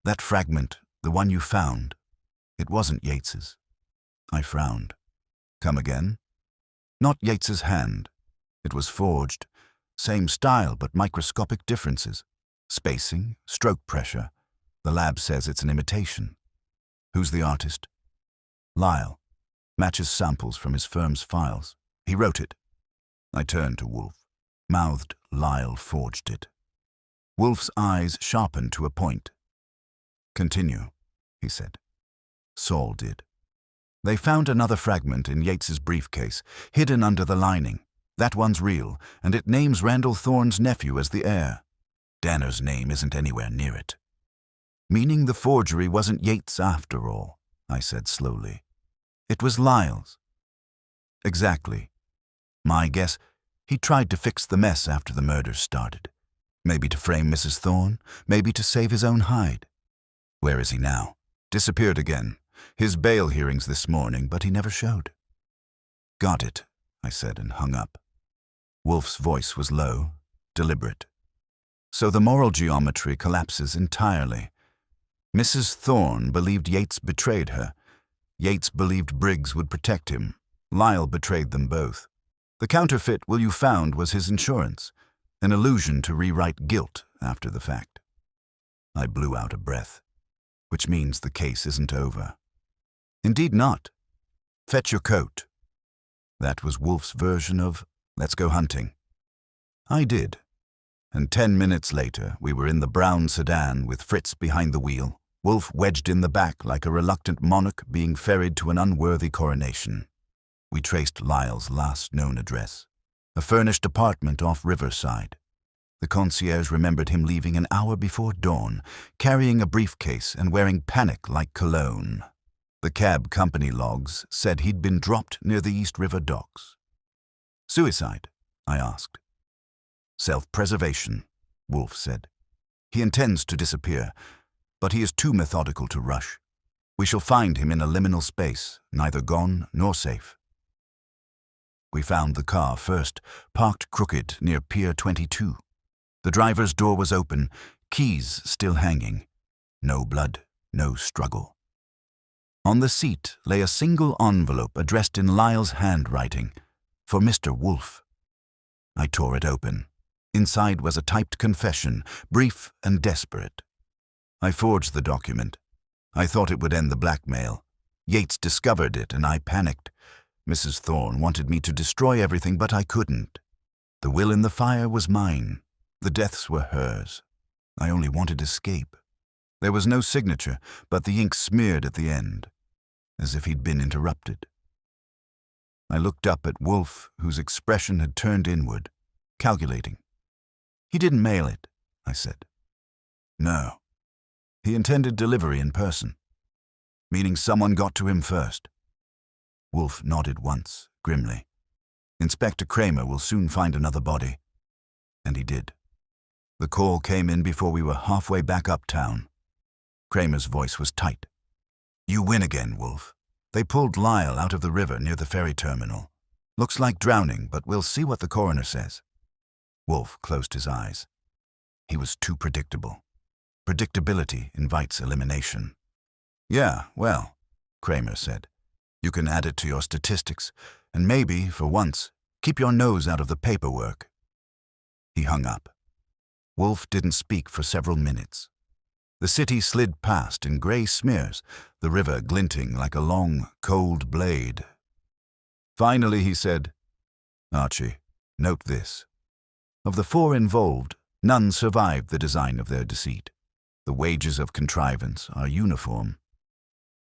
That fragment, the one you found. It wasn't Yates's." I frowned. "Come again?" "Not Yates's hand. It was forged. Same style, but microscopic differences. Spacing, stroke pressure. The lab says it's an imitation." "Who's the artist?" "Lyle. Matches samples from his firm's files. He wrote it." I turned to Wolfe. Mouthed, "Lyle forged it." Wolfe's eyes sharpened to a point. "Continue," he said. "Saul did. They found another fragment in Yates's briefcase, hidden under the lining. That one's real, and it names Randall Thorne's nephew as the heir. Danner's name isn't anywhere near it." "Meaning the forgery wasn't Yates after all," I said slowly. "It was Lyle's." "Exactly. My guess, he tried to fix the mess after the murders started. Maybe to frame Mrs. Thorne, maybe to save his own hide. Where is he now?" "Disappeared again. His bail hearings this morning, but he never showed." "Got it," I said and hung up. Wolfe's voice was low, deliberate. So the moral geometry collapses entirely. Mrs. Thorne believed Yates betrayed her. Yates believed Briggs would protect him. Lyle betrayed them both. The counterfeit Will you found was his insurance, an illusion to rewrite guilt after the fact. I blew out a breath, which means the case isn't over. Indeed not. Fetch your coat. That was Wolfe's version of, let's go hunting. I did, and 10 minutes later we were in the brown sedan with Fritz behind the wheel, Wolfe wedged in the back like a reluctant monarch being ferried to an unworthy coronation. We traced Lyle's last known address, a furnished apartment off Riverside. The concierge remembered him leaving an hour before dawn, carrying a briefcase and wearing panic-like cologne. The cab company logs said he'd been dropped near the East River docks. Suicide? I asked. Self-preservation, Wolfe said. He intends to disappear, but he is too methodical to rush. We shall find him in a liminal space, neither gone nor safe. We found the car first, parked crooked near Pier 22. The driver's door was open, keys still hanging. No blood, no struggle. On the seat lay a single envelope addressed in Lyle's handwriting, for Mr. Wolfe. I tore it open. Inside was a typed confession, brief and desperate. I forged the document. I thought it would end the blackmail. Yates discovered it and I panicked. Mrs. Thorne wanted me to destroy everything, but I couldn't. The will in the fire was mine. The deaths were hers. I only wanted escape. There was no signature, but the ink smeared at the end, as if he'd been interrupted. I looked up at Wolfe, whose expression had turned inward, calculating. He didn't mail it, I said. No. He intended delivery in person, meaning someone got to him first. Wolfe nodded once, grimly. Inspector Kramer will soon find another body. And he did. The call came in before we were halfway back uptown. Kramer's voice was tight. You win again, Wolfe. They pulled Lyle out of the river near the ferry terminal. Looks like drowning, but we'll see what the coroner says. Wolfe closed his eyes. He was too predictable. Predictability invites elimination. Yeah, well, Kramer said. You can add it to your statistics, and maybe, for once, keep your nose out of the paperwork. He hung up. Wolfe didn't speak for several minutes. The city slid past in gray smears, the river glinting like a long, cold blade. Finally he said, Archie, note this. Of the 4 involved, none survived the design of their deceit. The wages of contrivance are uniform.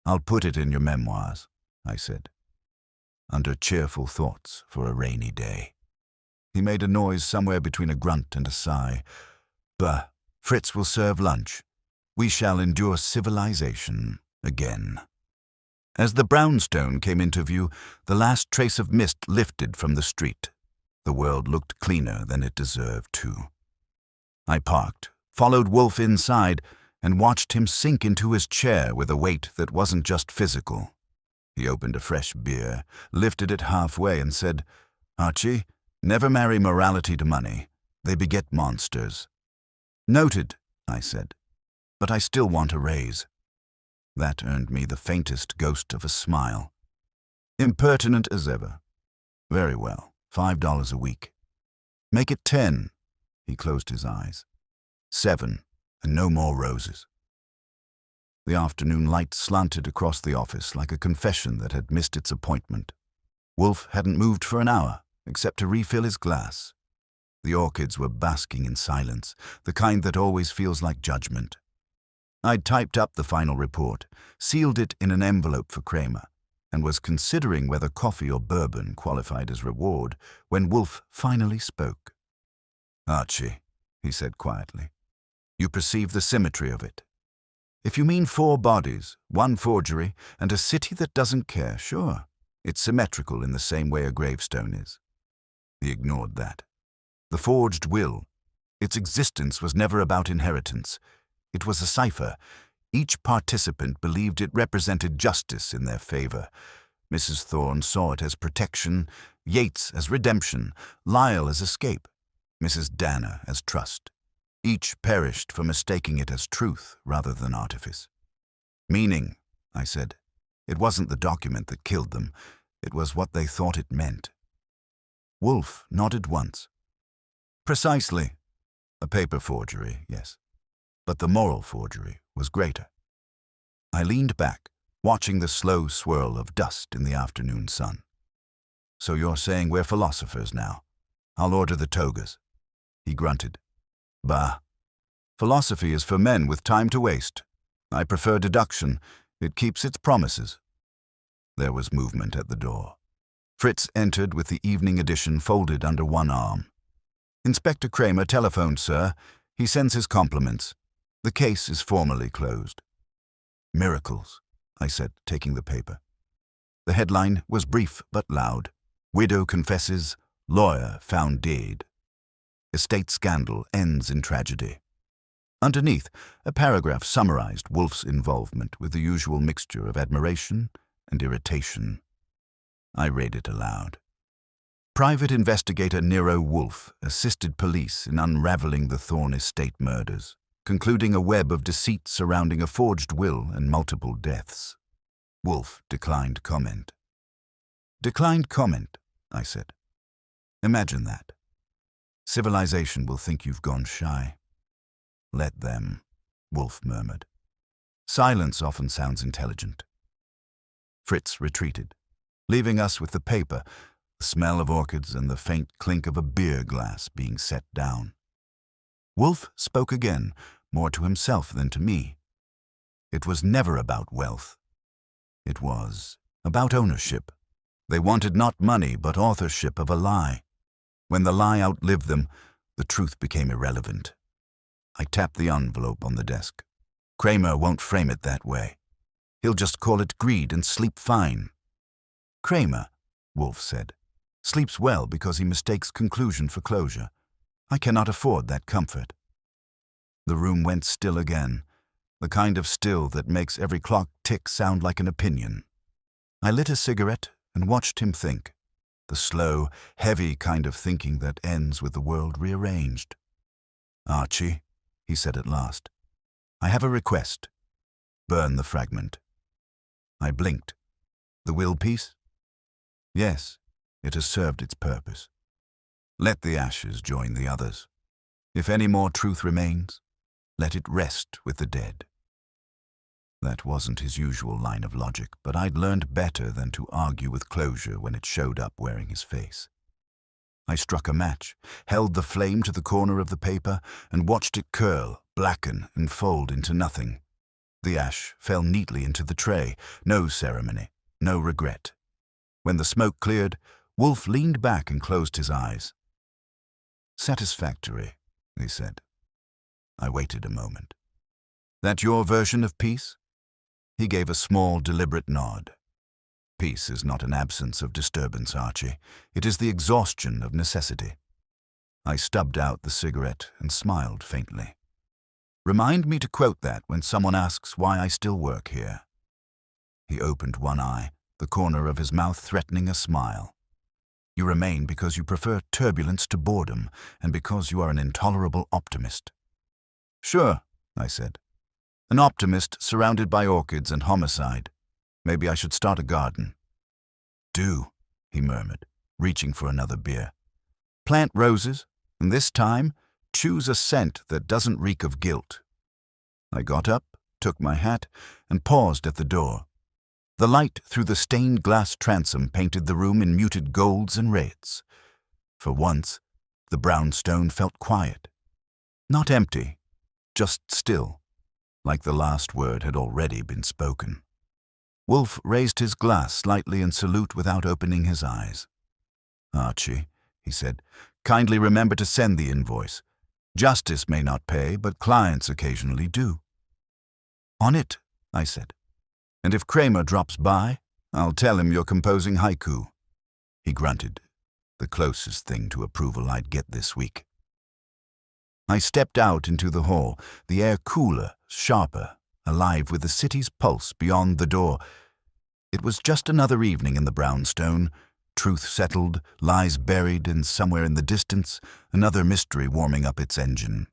I'll put it in your memoirs, I said, under cheerful thoughts for a rainy day. He made a noise somewhere between a grunt and a sigh. Bah, Fritz will serve lunch. We shall endure civilization again. As the brownstone came into view, the last trace of mist lifted from the street. The world looked cleaner than it deserved to. I parked, followed Wolfe inside, and watched him sink into his chair with a weight that wasn't just physical. He opened a fresh beer, lifted it halfway, and said, Archie, never marry morality to money. They beget monsters. Noted, I said, but I still want a raise. That earned me the faintest ghost of a smile. Impertinent as ever. Very well, $5 a week. Make it 10. He closed his eyes. 7, and no more roses. The afternoon light slanted across the office like a confession that had missed its appointment. Wolfe hadn't moved for an hour, except to refill his glass. The orchids were basking in silence, the kind that always feels like judgment. I'd typed up the final report, sealed it in an envelope for Kramer, and was considering whether coffee or bourbon qualified as reward when Wolfe finally spoke. Archie, he said quietly, you perceive the symmetry of it. If you mean 4 bodies, 1 forgery, and a city that doesn't care, sure, it's symmetrical in the same way a gravestone is. He ignored that. The forged will, its existence was never about inheritance. It was a cipher. Each participant believed it represented justice in their favor. Mrs. Thorne saw it as protection, Yates as redemption, Lyle as escape, Mrs. Danner as trust. Each perished for mistaking it as truth rather than artifice. Meaning, I said. It wasn't the document that killed them. It was what they thought it meant. Wolfe nodded once. Precisely. A paper forgery, yes. But the moral forgery was greater. I leaned back, watching the slow swirl of dust in the afternoon sun. So you're saying we're philosophers now? I'll order the togas. He grunted. Bah. Philosophy is for men with time to waste. I prefer deduction. It keeps its promises. There was movement at the door. Fritz entered with the evening edition folded under one arm. Inspector Kramer telephoned, sir. He sends his compliments. The case is formally closed. Miracles, I said, taking the paper. The headline was brief but loud. Widow confesses, lawyer found dead. Estate scandal ends in tragedy. Underneath, a paragraph summarized Wolfe's involvement with the usual mixture of admiration and irritation. I read it aloud. Private investigator Nero Wolfe assisted police in unraveling the Thorne estate murders, concluding a web of deceit surrounding a forged will and multiple deaths. Wolfe declined comment. Declined comment, I said. Imagine that. Civilization will think you've gone shy. Let them, Wolfe murmured. Silence often sounds intelligent. Fritz retreated, leaving us with the paper, the smell of orchids and the faint clink of a beer glass being set down. Wolfe spoke again, more to himself than to me. It was never about wealth. It was about ownership. They wanted not money, but authorship of a lie. When the lie outlived them, the truth became irrelevant. I tapped the envelope on the desk. Kramer won't frame it that way. He'll just call it greed and sleep fine. Kramer, Wolfe said, sleeps well because he mistakes conclusion for closure. I cannot afford that comfort. The room went still again, the kind of still that makes every clock tick sound like an opinion. I lit a cigarette and watched him think, the slow, heavy kind of thinking that ends with the world rearranged. Archie, he said at last, I have a request. Burn the fragment. I blinked. The will piece? Yes, it has served its purpose. Let the ashes join the others. If any more truth remains, let it rest with the dead. That wasn't his usual line of logic, but I'd learned better than to argue with closure when it showed up wearing his face. I struck a match, held the flame to the corner of the paper, and watched it curl, blacken, and fold into nothing. The ash fell neatly into the tray, no ceremony, no regret. When the smoke cleared, Wolfe leaned back and closed his eyes. Satisfactory, he said. I waited a moment. That your version of peace? He gave a small, deliberate nod. Peace is not an absence of disturbance, Archie. It is the exhaustion of necessity. I stubbed out the cigarette and smiled faintly. Remind me to quote that when someone asks why I still work here. He opened one eye, the corner of his mouth threatening a smile. You remain because you prefer turbulence to boredom, and because you are an intolerable optimist. Sure, I said. An optimist surrounded by orchids and homicide. Maybe I should start a garden. Do, he murmured, reaching for another beer. Plant roses, and this time, choose a scent that doesn't reek of guilt. I got up, took my hat, and paused at the door. The light through the stained glass transom painted the room in muted golds and reds. For once, the brownstone felt quiet. Not empty, just still, like the last word had already been spoken. Wolfe raised his glass slightly in salute without opening his eyes. Archie, he said, kindly remember to send the invoice. Justice may not pay, but clients occasionally do. On it, I said. And if Kramer drops by, I'll tell him you're composing haiku. He grunted, the closest thing to approval I'd get this week. I stepped out into the hall, the air cooler, sharper, alive with the city's pulse beyond the door. It was just another evening in the brownstone. Truth settled, lies buried, and somewhere in the distance, another mystery warming up its engine.